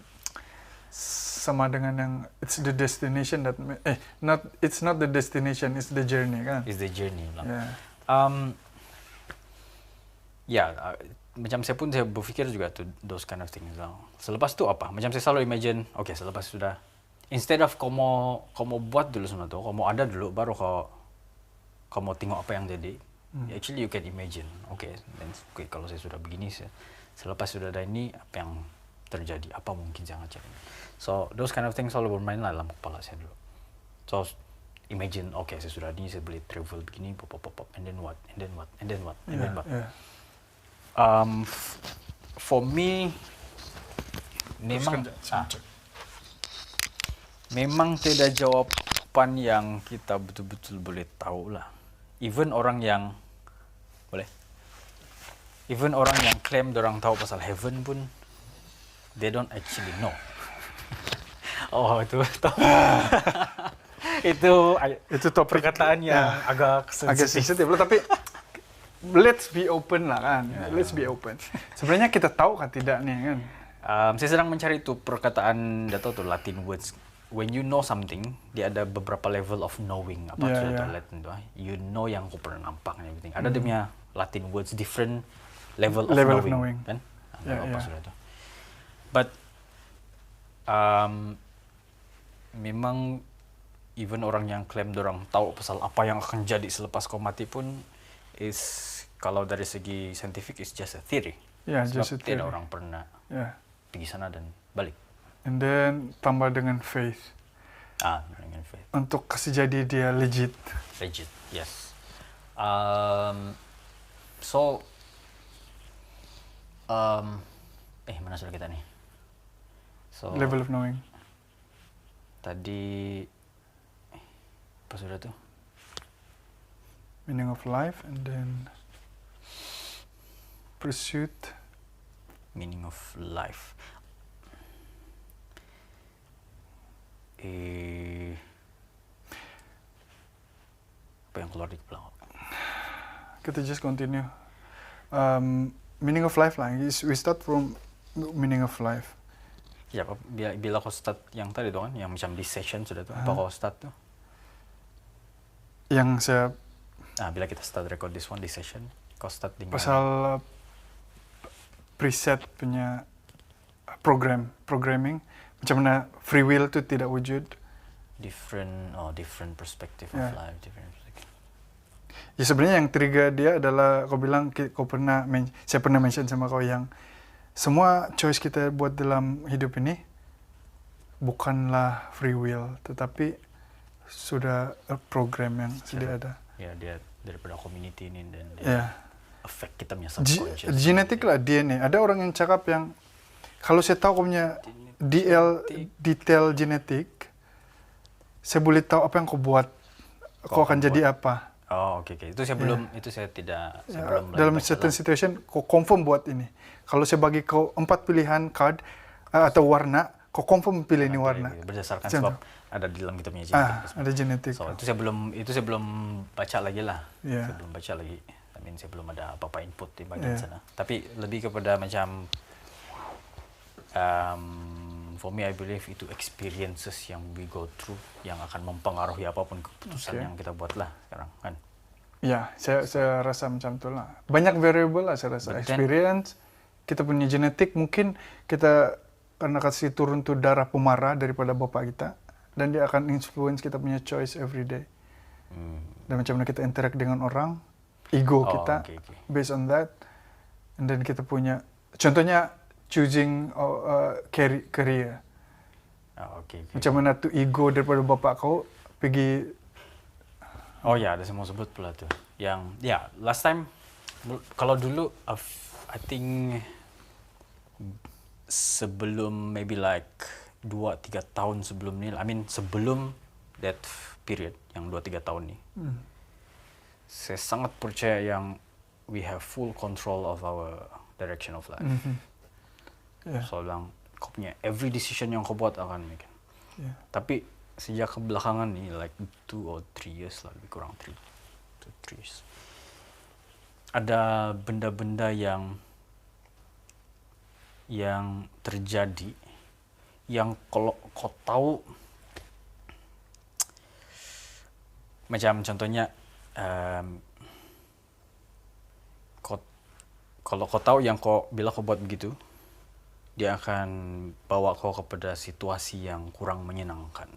sama dengan yang it's the destination that it's not the destination, it's the journey kan. It's the journey lah. Macam saya pun saya berfikir juga tuh those kind of things lah. Selepas itu apa? Macam saya selalu imagine, selepas sudah instead of kau mau buat dulu semua tuh, kau mau ada dulu baru kau mau tengok apa yang jadi. Actually you can imagine, kalau saya sudah begini, selepas sudah ada ini, apa yang terjadi, apa mungkin jangan cari. So those kind of things selalu bermain lah dalam kepala saya dulu. So imagine, saya sudah ini, saya boleh travel begini, pop, and then what. For me, memang Memang tidak jawaban yang kita betul-betul boleh tahu lah. Even orang yang klaim dorang tahu pasal heaven pun, they don't actually know. Oh itu Itu topik perkataan yang agak agak sensitif. sensitif lah, tapi let's be open lah kan. Let's be open. Sebenarnya kita tahu kan tidak nih kan. Saya sedang mencari tuh perkataan, tidak tahu tuh Latin words. When you know something, dia ada beberapa level of knowing. Apa Yeah, tuh yeah. Latin tuh? You know yang aku pernah nampak and everything. Ada dia punya Latin words, different level of knowing. Kan? Yeah, Apa yeah. sudah tuh? But memang even orang yang klaim dorang tahu pasal apa yang akan jadi selepas kau mati pun kalau dari segi saintifik is just a theory. Yeah, Sebab just a theory. tidak orang pernah Yeah. pergi sana dan balik. And then tambah dengan faith Dengan faith. untuk kasih jadi dia legit. Legit, yes. Mana sudah kita nih? So, Level of knowing. tadi apa sudah tuh? Meaning of life, and then pursuit. Meaning of life. Apa yang keluar di kepala? Kita just continue. Meaning of life lah. We start from meaning of life. Ya, bila kau start yang tadi tuh kan, yang macam di session sudah tuh, apa kau start tuh? Yang saya Bila kita start record this one di session, kau start dengan pasal preset punya programming, macam mana free will itu tidak wujud. different perspective of Yeah. life, different perspective. Ya sebenarnya yang trigger dia adalah kau bilang saya pernah mention sama kau yang semua choice kita buat dalam hidup ini bukanlah free will, tetapi sudah program yang sudah ada. Ya, dia daripada community ini dan dia Ya. affect kita punya subconscious. Genetik lah, DNA. Ada orang yang cakap yang kalau saya tahu kau punya detail genetik, saya boleh tahu apa yang kau buat, kau akan jadi apa. Oh, oke. Itu saya belum, itu saya tidak, saya belum Dalam baca certain lah. situation, kau confirm buat ini. Kalau saya bagi kau 4 pilihan card atau warna, kau confirm pilih ini warna. Berdasarkan Macam sebab ada di dalam kita punya genetik. Ada genetik. So, itu saya belum baca lagi lah. Yeah. Saya belum baca lagi. Saya belum ada apa-apa input di bagian Yeah. sana. Tapi lebih kepada macam for me I believe itu experiences yang we go through yang akan mempengaruhi apapun keputusan yang kita buat lah sekarang kan. Ya, saya rasa macam itulah. Banyak variable lah saya rasa. But then- Experience, kita punya genetik, mungkin kita karena kasih turun tuh darah pemarah daripada bapak kita, dan dia akan influence kita punya choice every day. Dan macam mana kita interact dengan orang, ego kita, Okay. based on that. And then kita punya, contohnya choosing career. Okay. Macam mana tuh ego daripada bapak kau pergi. Oh ya, ada saya mau sebut pula tuh. Yang ya last time kalau dulu I think sebelum maybe like 2-3 tahun sebelum ni, I mean sebelum that period yang 2-3 tahun ni. Saya sangat percaya yang we have full control of our direction of life. Yeah. So bilang kau punya every decision yang kau buat akan make. Yeah. Tapi sejak kebelakangan ni like 2 or 3 years lah, lebih kurang 3 years. Ada benda-benda yang terjadi yang kalau kau tahu, macam contohnya kalau kau tahu yang bila kau buat begitu, dia akan bawa kau kepada situasi yang kurang menyenangkan.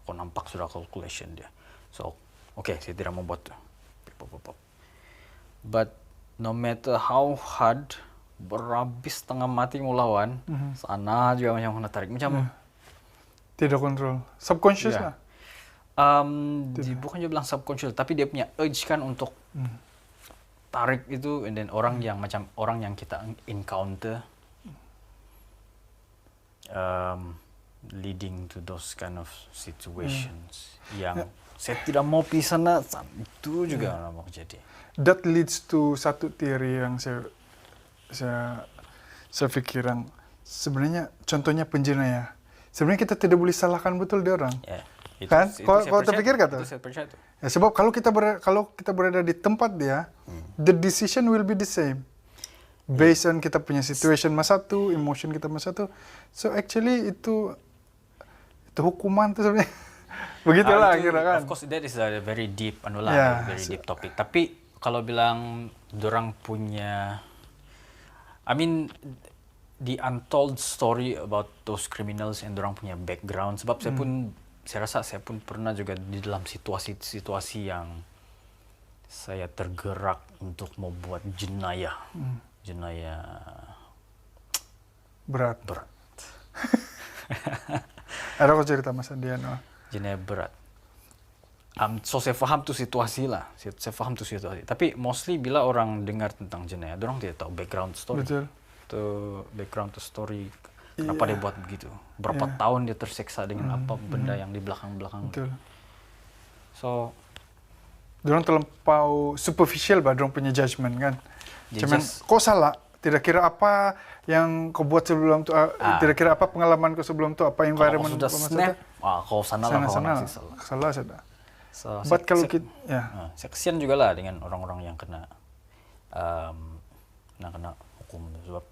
Kau nampak sudah calculation dia. So, okay, saya tidak mau buat tu. But no matter how hard, berhabis setengah mati mau lawan, sana juga macam kena tarik. Macam Tidak kontrol. Subconscious Ya. lah. bukan juga bilang subconscious, tapi dia punya urge kan untuk tarik itu, and then orang yang kita encounter, leading to those kind of situations yang saya tidak mau pisah sana, itu juga mau jadi. That leads to satu teori yang saya pikir yang sebenarnya contohnya penjenayah. Sebenarnya kita tidak boleh salahkan betul dia orang. Ya, Kan? Kau saya terpikir percaya, nggak tuh? itu saya percaya tuh. Ya, sebab kalau kita berada di tempat dia, the decision will be the same. Based on kita punya situation masa tu, emotion kita masa tu. So actually itu hukuman tuh sebenarnya. Begitulah Itu, kira kan. of course that is a very deep very deep topic. Tapi kalau bilang dorang punya, I mean the untold story about those criminals and dorang punya background. Sebab saya rasa saya pun pernah juga di dalam situasi-situasi yang saya tergerak untuk membuat jenayah Berat. berat. Ada kau cerita masa dia no? Jenayah berat. So saya faham tuh situasi lah. Saya faham tuh situasi. Tapi mostly bila orang dengar tentang jenayah, orang tidak tahu background story. Betul. Background to story. Kenapa dia buat begitu? Berapa tahun dia tersiksa dengan apa benda yang di belakang-belakang. Betul. So, Dorang terlampau superficial bah, dorang punya judgment kan. Dia Cuman kau salah. Tidak kira apa yang kau buat sebelum tu, tidak kira apa pengalaman kau sebelum tu, apa kalau environment kau sudah kau masa snap, tu. kau sana lah kau Sana nasi salah. salah sudah. So, But kalau kita, saya kesian juga lah dengan orang-orang yang kena hukum sebab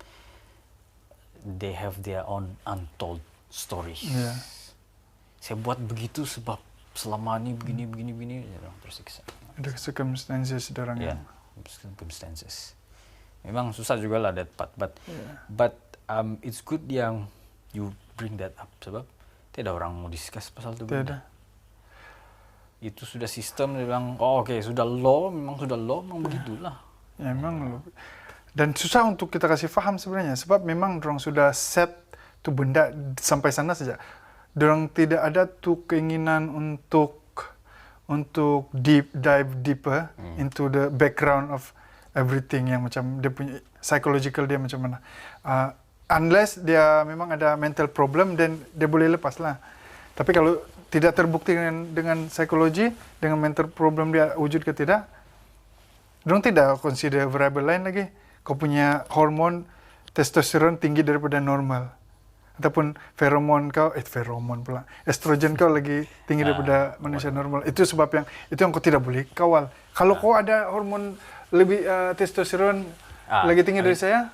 they have their own untold stories. Yeah. Saya buat begitu sebab selama ini begini tersiksa. Ada circumstances dorang Yeah, circumstances. Memang susah juga lah that part, but it's good yang you bring that up sebab tidak orang mau discuss pasal itu. Tidak. Itu sudah sistem dia bilang, oke, sudah law, memang begitulah. Ya memang dan susah untuk kita kasih faham sebenarnya sebab memang dorang sudah set tu benda sampai sana saja. Dorang tidak ada tu keinginan untuk dive deeper into the background of everything yang macam dia punya psychological dia macam mana. Unless dia memang ada mental problem dan dia boleh lepas lah. Tapi kalau tidak terbukti dengan psikologi, dengan mental problem dia wujud ke tidak, dorang tidak consider variable lain lagi. Kau punya hormon testosteron tinggi daripada normal. Ataupun estrogen kau lagi tinggi daripada manusia normal. Itu sebab itu yang kau tidak boleh kawal. Kalau kau ada hormon lebih testosteron lagi tinggi dari saya,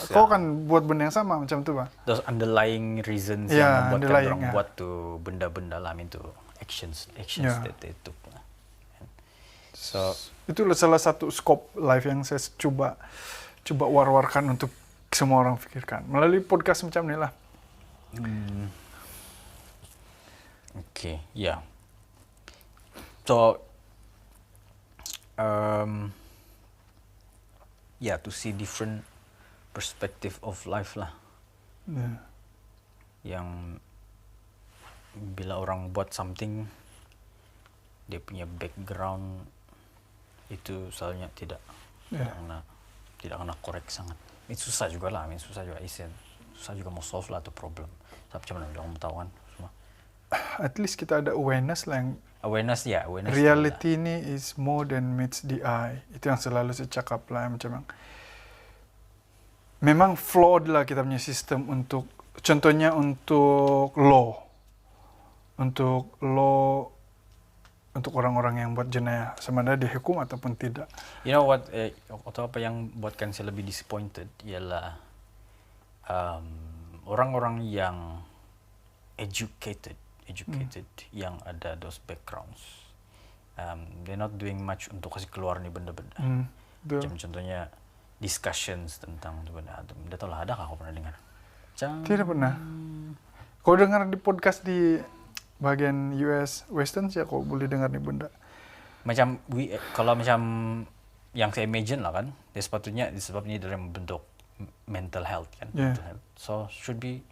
kau kan buat benda yang sama macam tu bah. Those underlying reasons yang membuatkan orang buat tu benda-benda lah itu actions that they took. So itu salah satu scope life yang saya coba war-warkan untuk semua orang fikirkan melalui podcast macam ni lah. Okay, yeah. So to see different perspective of life lah. Yeah. Yang bila orang buat something, dia punya background itu selalunya tidak kena korek sangat. Itu susah juga lah, susah juga mau solve lah tu problem. Tapi macam mana orang tahu kan semua. At least kita ada awareness lah yang awareness. Reality ni is more than meets the eye. Itu yang selalu saya cakap lah macam memang flawed lah kita punya sistem untuk contohnya untuk untuk orang-orang yang buat jenayah sama ada dihukum ataupun tidak. You know what? Atau apa yang buatkan saya lebih disappointed ialah orang-orang yang educated yang ada those backgrounds. They're not doing much untuk kasih keluar nih benda-benda. Macam contohnya discussions tentang benda. Anda tahu lah, ada kah kau pernah dengar? Tidak pernah. Kau dengar di podcast di bagian US Western sih kau boleh dengar nih benda. Macam kalau macam yang saya imagine lah kan, dia sepatutnya disebabnya dalam bentuk mental health kan. Yeah. Mental health. So should be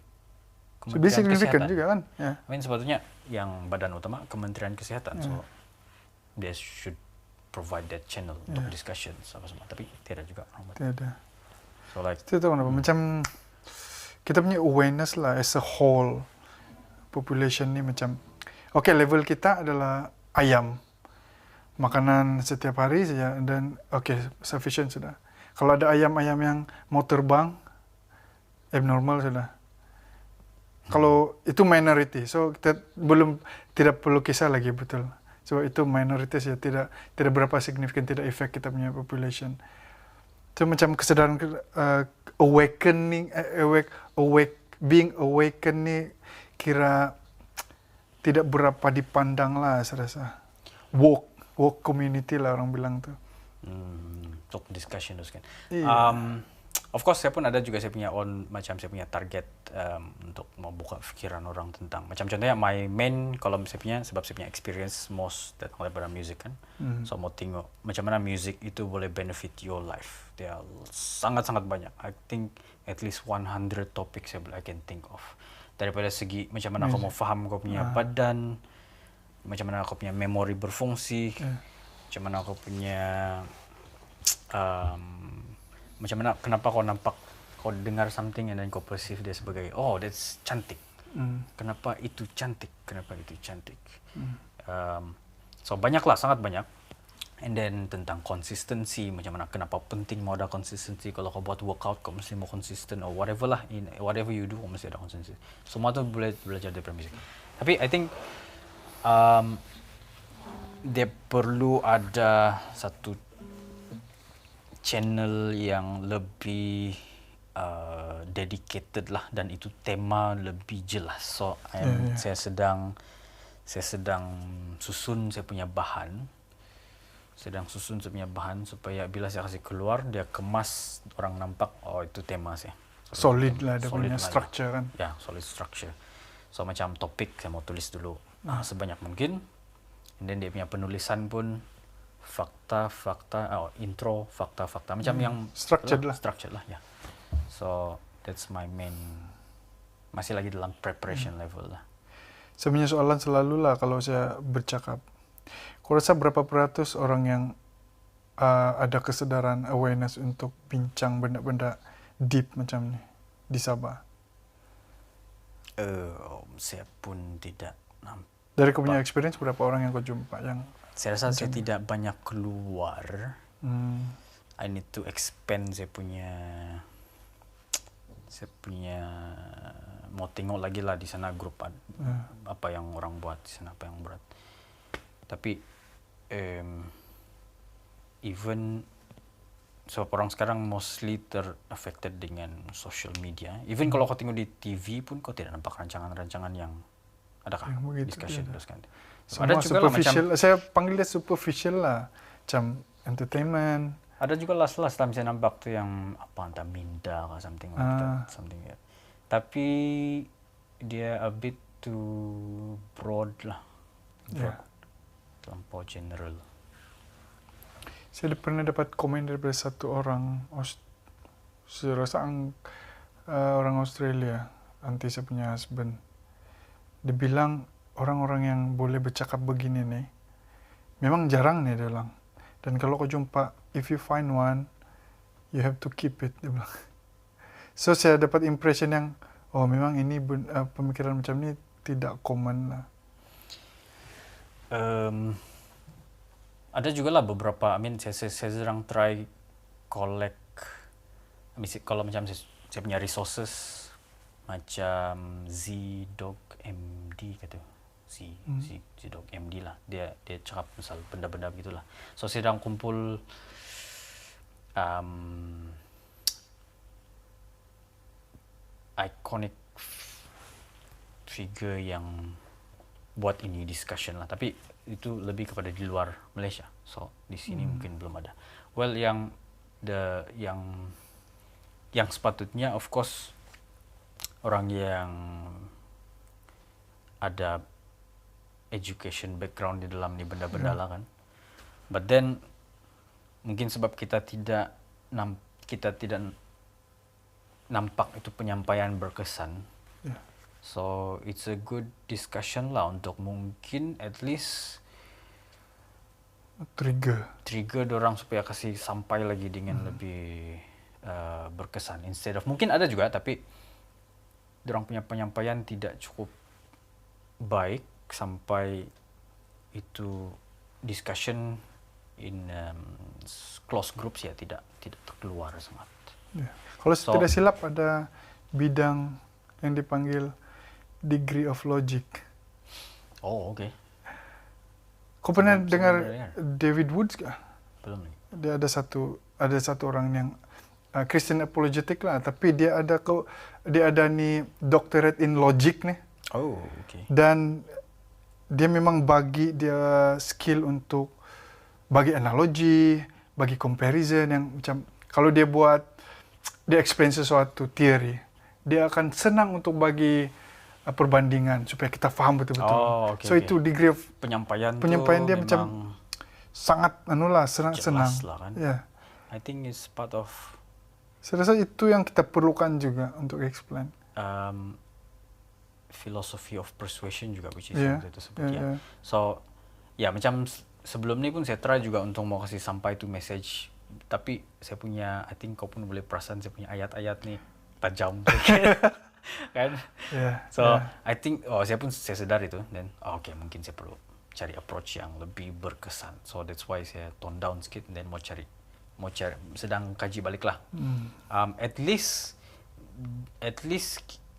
Lebih signifikan juga kan. Yeah. I mean sepatutnya yang badan utama Kementerian Kesehatan. So they should provide that channel untuk discussion sama semua. Tapi tidak juga. Tidak. So like itu tahu kenapa macam kita punya awareness lah as a whole population ni macam, okay, level kita adalah ayam, makanan setiap hari saja, dan okay, sufficient sudah. Kalau ada ayam-ayam yang mau terbang, abnormal sudah. Kalau itu minority, so kita tidak perlu kisah lagi, betul. So itu minority saja, tidak berapa signifikan, tidak efek kita punya population. So macam kesadaran awakening, being awakened ni kira tidak berapa dipandang lah, saya rasa. Woke community lah orang bilang tu. Talk discussion terus kan. Iya. Of course saya pun ada juga saya punya saya punya target untuk membuka pikiran orang tentang macam contohnya my main kalau sebab saya punya experience most datang daripada music kan. So mau tengok macam mana music itu boleh benefit your life. Dia sangat-sangat banyak. I think at least 100 topics I can think of. Daripada segi macam mana kau mau faham kau punya badan, macam mana kau punya memori berfungsi, macam mana kau punya macam mana kenapa kau dengar something and then kau perceive dia sebagai oh that's cantik. Kenapa itu cantik? So banyaklah, sangat banyak. And then tentang konsistensi, macam mana kenapa penting mau ada konsistensi. Kalau kau buat workout kau mesti mau konsisten or whatever lah, in whatever you do kau mesti ada konsistensi. Semua tu boleh belajar dari musik. Tapi I think dia perlu ada satu channel yang lebih dedicated lah, dan itu tema lebih jelas. So saya sedang susun saya punya bahan, supaya bila saya kasih keluar dia kemas, orang nampak oh itu tema saya. Solid lah, dia punya structure kan. Ya, solid structure. So macam topik saya mau tulis dulu sebanyak mungkin. And then dia punya penulisan pun intro, fakta macam yang structured lah ya. So that's my main, masih lagi dalam preparation level lah. Saya punya soalan selalu lah kalau saya bercakap, kau rasa berapa peratus orang yang ada kesadaran awareness untuk bincang benda-benda deep macam ni di Sabah? Saya pun tidak nampak. Dari kau punya experience, berapa orang yang kau jumpa yang saya rasa saya tidak banyak keluar. I need to expand saya punya mau tengok lagi lah di sana grup apa yang orang buat di sana, apa yang berat. Tapi even sebab orang sekarang mostly affected dengan social media. Even kalau kau tengok di TV pun kau tidak nampak rancangan-rancangan yang adakah discussion terus kan. Semua superficial, saya panggil dia superficial lah, macam entertainment. Ada juga last time saya nampak tu yang apa entah Minda atau something like that, something like that. Tapi dia a bit too broad lah, terlampau general. Saya pernah dapat komen dari satu orang, saya rasa orang Australia, nanti saya punya husband. Dia bilang orang-orang yang boleh bercakap begini nih, memang jarang nih dia bilang. Dan kalau kau jumpa, if you find one, you have to keep it, dia bilang. So saya dapat impression yang, oh memang ini pemikiran macam ni tidak common lah. Ada juga lah beberapa, saya sedang try collect, kalau macam saya punya resources, macam Z-Dog MD kata. Z-Dog MD lah. Dia cakap misal benda-benda begitulah. So saya sedang kumpul iconic figure yang buat ini discussion lah. Tapi itu lebih kepada di luar Malaysia. So di sini mungkin belum ada. Well, yang sepatutnya of course orang yang ada education background di dalam ni benda-benda lah kan. But then mungkin sebab kita tidak nampak itu penyampaian berkesan. So it's a good discussion lah untuk mungkin at least trigger dorang supaya kasih sampai lagi dengan lebih berkesan, instead of mungkin ada juga tapi dorang punya penyampaian tidak cukup baik sampai itu discussion in close groups ya tidak terkeluar sangat. Ya. Kalau So- tidak silap ada bidang yang dipanggil degree of logic. Oh, oke. Kau pernah Sebelum dengar dengar. David Woods kah? Belum nih. Dia ada satu orang yang Christian apologetic lah, tapi dia ada nih doctorate in logic nih, Oh, oke. dan dia memang bagi dia skill untuk bagi analogi, bagi comparison yang macam kalau dia explain sesuatu teori, dia akan senang untuk bagi perbandingan supaya kita paham betul-betul. Oh, oke, So oke. itu degree of Penyampaian dia tuh macam memang sangat senang. jelas lah kan. Ya. I think it's part of Saya rasa itu yang kita perlukan juga untuk explain. philosophy of persuasion juga, which is Iya, yang itu sebut iya, ya. iya. So, ya macam sebelum ini pun saya try juga untuk mau kasih sampai itu message, tapi saya punya, I think kau pun boleh perasan saya punya ayat-ayat nih tajam kan. Ya, So, ya. I think saya sadar itu, dan oke, mungkin saya perlu cari approach yang lebih berkesan. So that's why saya tone down sedikit, dan mau cari sedang kaji balik lah. At least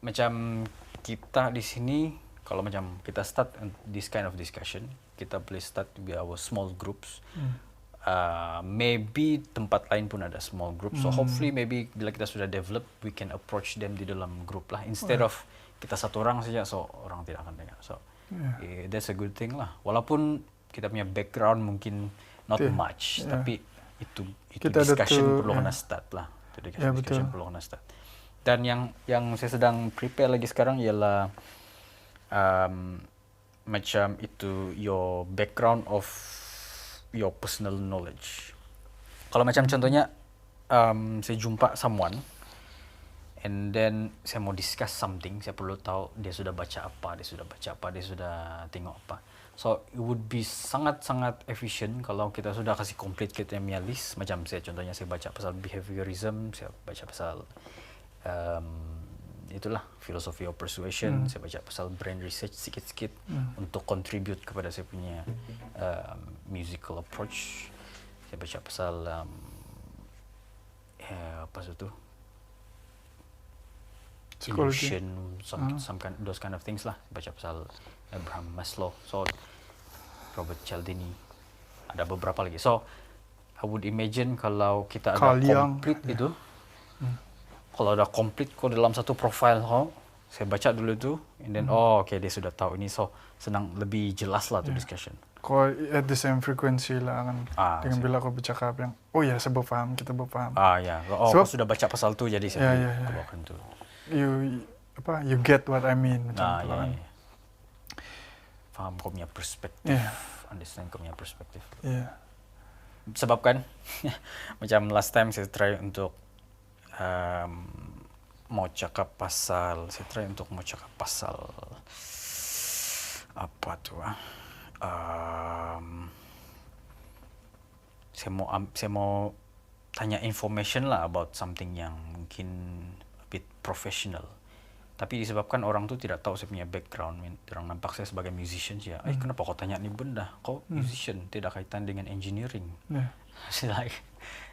macam kita di sini kalau macam kita start this kind of discussion, kita boleh start with our small groups. Maybe tempat lain pun ada small group. So hopefully maybe bila kita sudah develop, we can approach them di dalam group lah, instead of kita satu orang saja, so orang tidak akan dengar. So that's a good thing lah. Walaupun kita punya background mungkin not Iya, much, iya. tapi itu Kita ada discussion tuh, perlu ya. kena start lah. Itu Ya, discussion betul. perlu kena start. Dan yang saya sedang prepare lagi sekarang ialah macam itu your background of your personal knowledge. Kalau macam contohnya saya jumpa someone and then saya mau discuss something, saya perlu tahu dia sudah baca apa, dia sudah tengok apa. So it would be sangat-sangat efficient kalau kita sudah kasih complete kita punya list. Macam contohnya saya baca pasal behaviorism, saya baca pasal itulah philosophy of persuasion, saya baca pasal brain research sikit-sikit untuk contribute kepada saya punya musical approach. Saya baca pasal apa itu Psikologi. illusion, some kind, those kind of things lah. Baca pasal Abraham Maslow, so Robert Cialdini, ada beberapa lagi. So I would imagine kalau kita ada Carl Jung, complete itu, kalau ada complete kok dalam satu profile saya baca dulu itu, and then okay, dia sudah tahu ini, so senang lebih jelas lah tuh discussion. Kau at the same frequency lah kan. Dengan same. bila kau bercakap yang, oh ya saya berfaham, kita berfaham. Ya, Sebab- kau sudah baca pasal tu, jadi saya Ya. keluarkan tu. You get what I mean macam tu Ya. kan. Faham kau punya perspektif, Ya. understand kau punya perspektif. Ya. Sebab kan macam last time saya try untuk mau cakap pasal apa tuh saya mau tanya information lah about something yang mungkin a bit professional, tapi disebabkan orang tuh tidak tahu saya punya background, orang nampak saya sebagai musician ya, kenapa kau tanya ni benda, kau musician tidak kaitan dengan engineering. Ya.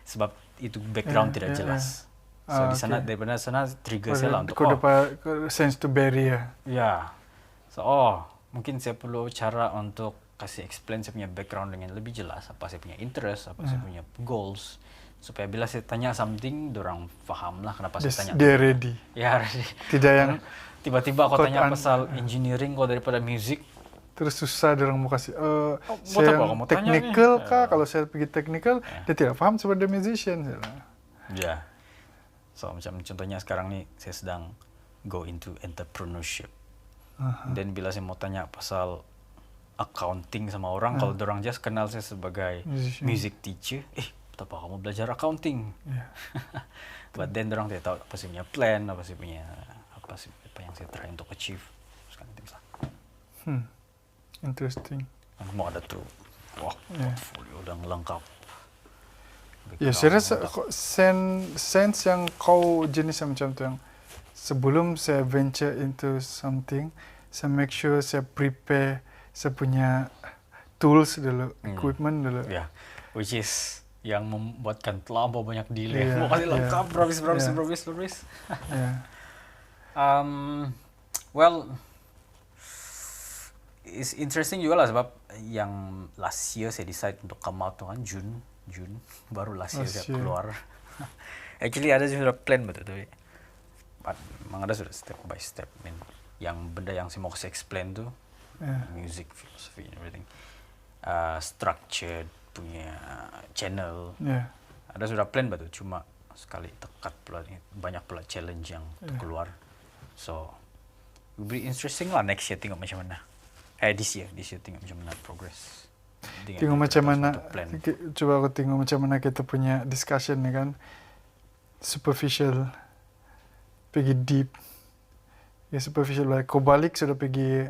Sebab itu background Ya, tidak ya, jelas. So di sana, okay. daripada sana trigger saya lah untuk Kau dapat sense to barrier. ya. So mungkin saya perlu cara untuk kasih explain saya punya background dengan lebih jelas, apa saya punya interest, apa saya punya goals, supaya bila saya tanya something, dorang faham lah kenapa saya tanya. Dia ready. Ya, Tidak yang tiba-tiba kau Kau tanya an- pasal engineering kau daripada music. terus susah orang mau kasih. buat Saya apa kamu tanya technical nih? kah? Kalau saya pergi technical, dia tidak paham sebagai musician. Ya. So macam contohnya sekarang nih saya sedang go into entrepreneurship. Dan bila saya mau tanya pasal accounting sama orang, kalau dorang just kenal saya sebagai Musician. music teacher, betapa kamu belajar accounting? Ya. But then dorang tidak tahu apa saya punya plan, apa yang saya try untuk achieve. Sekarang things lah. Interesting. Mau ada tuh, portfolio udah lengkap. Ya, saya rasa sense yang kau jenis macam tu yang sebelum saya venture into something, saya make sure saya prepare saya punya tools dulu, equipment dulu. Ya, which is yang membuatkan terlampau banyak delay. Iya, Mau kasih iya. lengkap, berhabis. Ya. Well, it's interesting juga lah sebab yang last year saya decide untuk come out tuh kan June baru last year saya keluar. Actually ada sudah plan betul tapi memang ada sudah step by step. Yang benda yang saya mau kasih explain tuh music, philosophy, everything, structured punya channel. Ada sudah plan betul cuma sekali tekat pula banyak pula challenge yang keluar. So will be interesting lah next year tengok macam mana. This year tengok macam mana progress. Tengok macam mana, coba aku tengok macam mana kita punya discussion ni kan, superficial, pergi deep, ya superficial balik, kau balik sudah pergi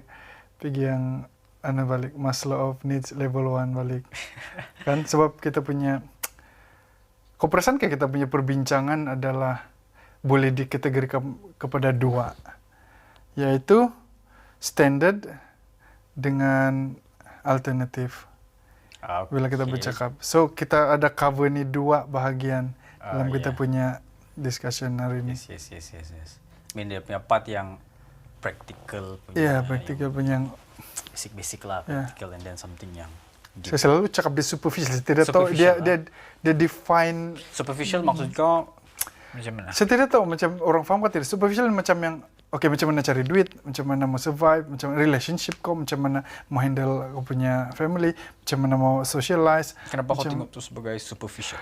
yang balik, Maslow of Needs level 1 balik, kan sebab kita punya, kau perasan kayak kita punya perbincangan adalah boleh dikategorikan kepada 2, yaitu standard dengan alternatif. Bila kita bercakap. So, kita ada cover ni 2 bahagian dalam kita punya discussion hari ini. Yes. Dia punya part yang practical punya. Practical punya yang basic lah, practical and then something yang deep. Saya selalu cakap dia superficial. Saya tidak tahu dia define superficial maksud kau macam mana? Saya tidak tahu macam orang faham kan tidak. Superficial macam yang macam mana cari duit, macam mana mau survive, macam relationship kau, macam mana mau handle kau punya family, macam mana mau socialize. Kenapa kau tengok itu sebagai superficial?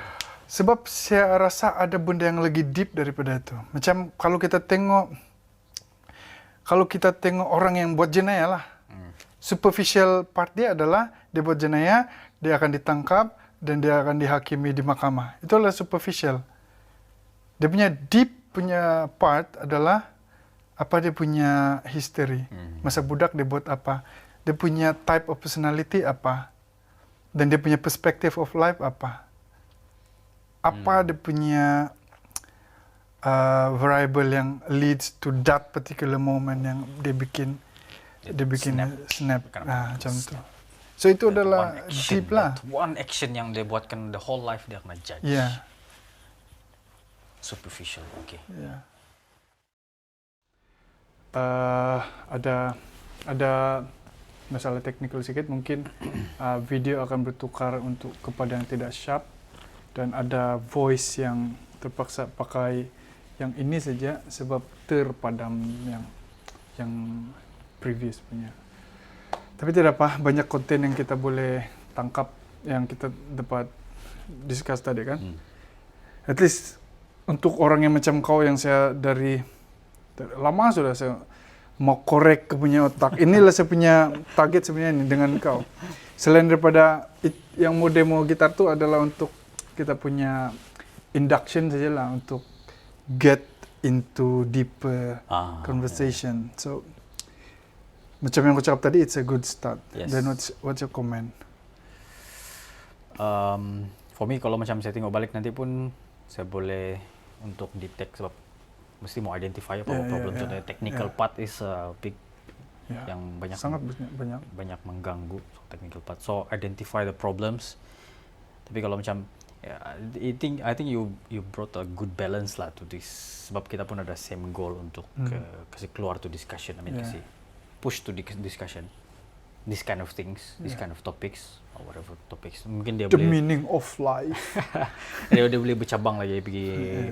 Sebab saya rasa ada benda yang lagi deep daripada itu. Macam kalau kita tengok orang yang buat jenayah lah. Superficial part dia adalah dia buat jenayah, dia akan ditangkap dan dia akan dihakimi di mahkamah. Itu adalah superficial. Dia punya deep punya part adalah apa dia punya history. Masa budak dia buat apa. Dia punya type of personality apa. Dan dia punya perspective of life apa. Apa dia punya variable yang leads to that particular moment yang dia bikin snap. Macam tu. So itu adalah deep lah. One action yang dia buatkan the whole life dia akan judge. Yeah. Superficial, okay. Yeah. Ada masalah technical sedikit, mungkin video akan bertukar untuk kepada yang tidak sharp dan ada voice yang terpaksa pakai yang ini saja sebab terpadam yang previous punya. Tapi tidak apa, banyak konten yang kita boleh tangkap yang kita dapat discuss tadi kan. At least untuk orang yang macam kau yang saya dari lama sudah saya mau korek ke punya otak. Inilah saya punya target sebenarnya ini dengan kau. Selain daripada yang mau demo gitar tu adalah untuk kita punya induction sajalah untuk get into deeper conversation. Yeah. So macam yang aku cakap tadi, it's a good start. Yes. Then what's your comment? For me kalau macam saya tengok balik nanti pun saya boleh untuk detect sebab mesti mau identify apa problem tu. The technical part is big yang sangat banyak mengganggu technical part. So identify the problems. Tapi kalau macam I think you brought a good balance lah to this sebab kita pun ada same goal untuk kasih keluar to discussion. I mean kasih push to discussion this kind of things, this kind of topics or whatever topics. Mungkin dia the boleh meaning of life. dia boleh bercabang lagi pergi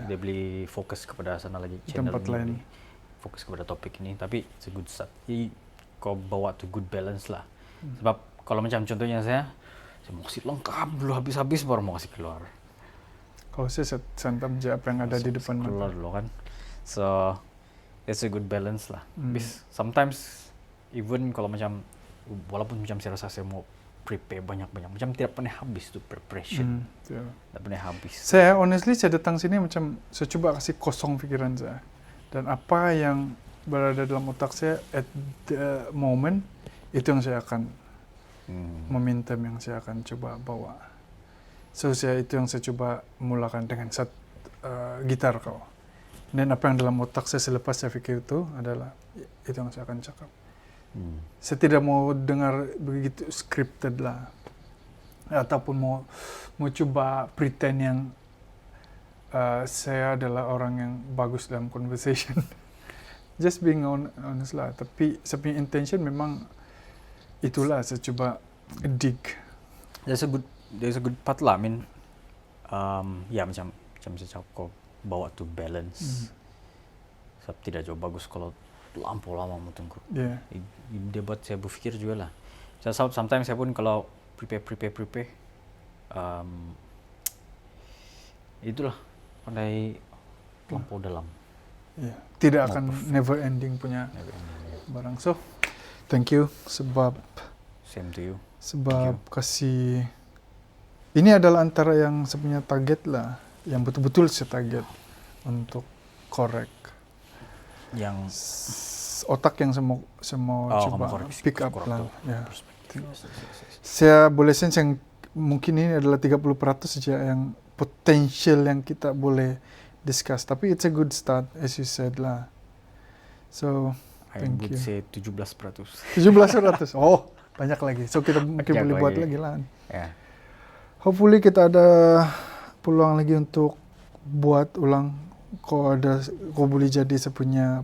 dia boleh fokus kepada sana lagi channel tempat lain, fokus kepada topik ini. Tapi it's a good start. Kau bawa to good balance lah. Sebab kalau macam contohnya saya mau kasih lengkap dulu habis-habis baru mau kasih keluar. Kalau saya santam je apa yang ada di depan keluar dulu kan. So it's a good balance lah. Sometimes even kalau macam walaupun macam saya rasa saya mau prepare banyak-banyak, macam tidak pernah habis tu preparation. Tidak pernah habis. Saya honestly saya datang sini macam saya cuba kasih kosong fikiran saya. Dan apa yang berada dalam otak saya at the moment itu yang saya akan momentum yang saya akan coba bawa. So itu yang saya coba mulakan dengan gitar kau. Dan apa yang dalam otak saya selepas saya fikir itu adalah itu yang saya akan cakap. Saya tidak mau dengar begitu scripted lah, ataupun mau coba pretend yang saya adalah orang yang bagus dalam conversation. Just being honest lah. Tapi saya punya intention memang itulah, saya coba dig. There's a good part lah. I mean, ya macam saya cakap, kau bawa to balance. Sebab tidak jauh bagus kalau lampau lama mau tunggu. Yeah. Dia buat saya berpikir juga lah. Sometimes saya pun kalau prepare, itulah pandai lampau dalam. Yeah. Tidak akan never ending punya barang. So, thank you sebab Same to you. Sebab kasih, ini adalah antara yang saya punya target lah, yang betul-betul saya target untuk correct. Yang Otak yang saya mau coba pick up lah. Ya. Yes. Saya boleh sense yang mungkin ini adalah 30% saja yang potential yang kita boleh discuss. Tapi it's a good start, as you said lah. So, I thank would you. say 17%. 17%. Oh, banyak lagi. So, kita mungkin Banyak boleh buat lagi. lagi lah. Yeah. Hopefully kita ada peluang lagi untuk buat ulang. Kau boleh jadi saya punya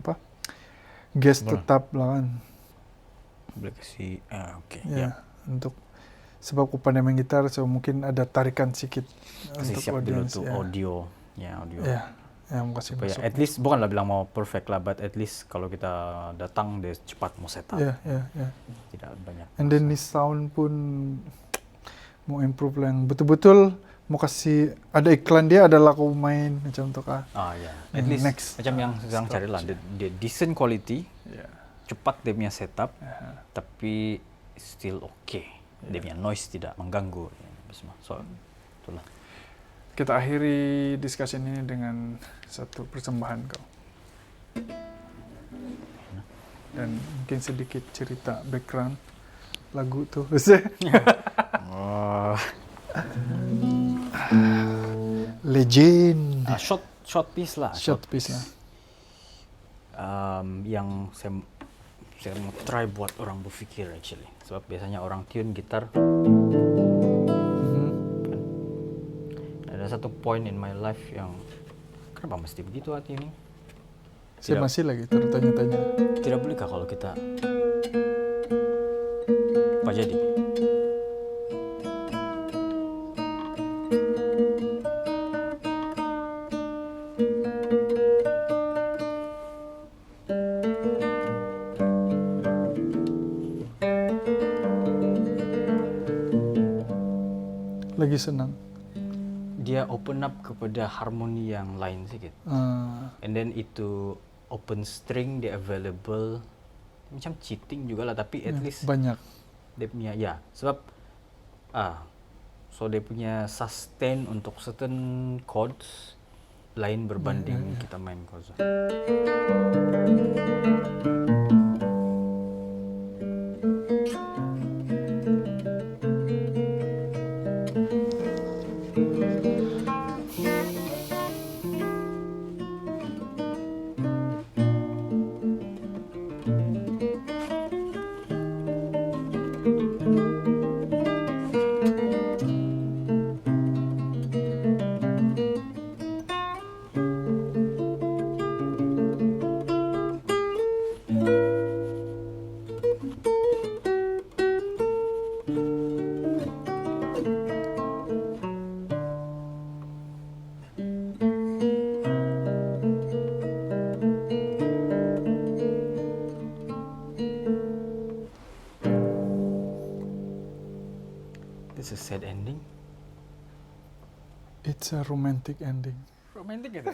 guest Boleh. tetap lah kan. Boleh kasih, oke. Ya, untuk sebab aku pandai main gitar, so mungkin ada tarikan sedikit Kasih untuk siap dulu audience. tuh Ya. audio. Ya, audio. Ya, yang kasih Supaya masuk. at least, bukanlah bilang mau perfect lah, but at least kalau kita datang, dia cepat mau setup. Ya. Tidak banyak. And then this sound pun mau improve lah, yang betul-betul mau kasih, ada iklan dia adalah aku main macam tu kah. Ya. At Yang least, next, macam yang sekarang cari lah, dia decent quality, Ya. cepat dia punya setup, tapi still okay. Dia punya noise tidak mengganggu. So, itulah. Kita akhiri discussion ini dengan satu persembahan kau. Dan mungkin sedikit cerita background lagu tu. Legend. Short piece lah. Short piece lah. Yang saya mau try buat orang berpikir actually. Sebab biasanya orang tune gitar. Ada satu point in my life yang kenapa mesti begitu hati ini? Saya masih lagi tertanya-tanya. Tidak bolehkah kalau kita apa jadi? Lagi senang. Dia open up kepada harmoni yang lain sedikit. And then itu open string dia available, macam cheating juga lah, tapi at least banyak. Dia punya sebab so dia punya sustain untuk certain chords lain berbanding kita main chords. It's a sad ending. It's a romantic ending. Romantic gitu.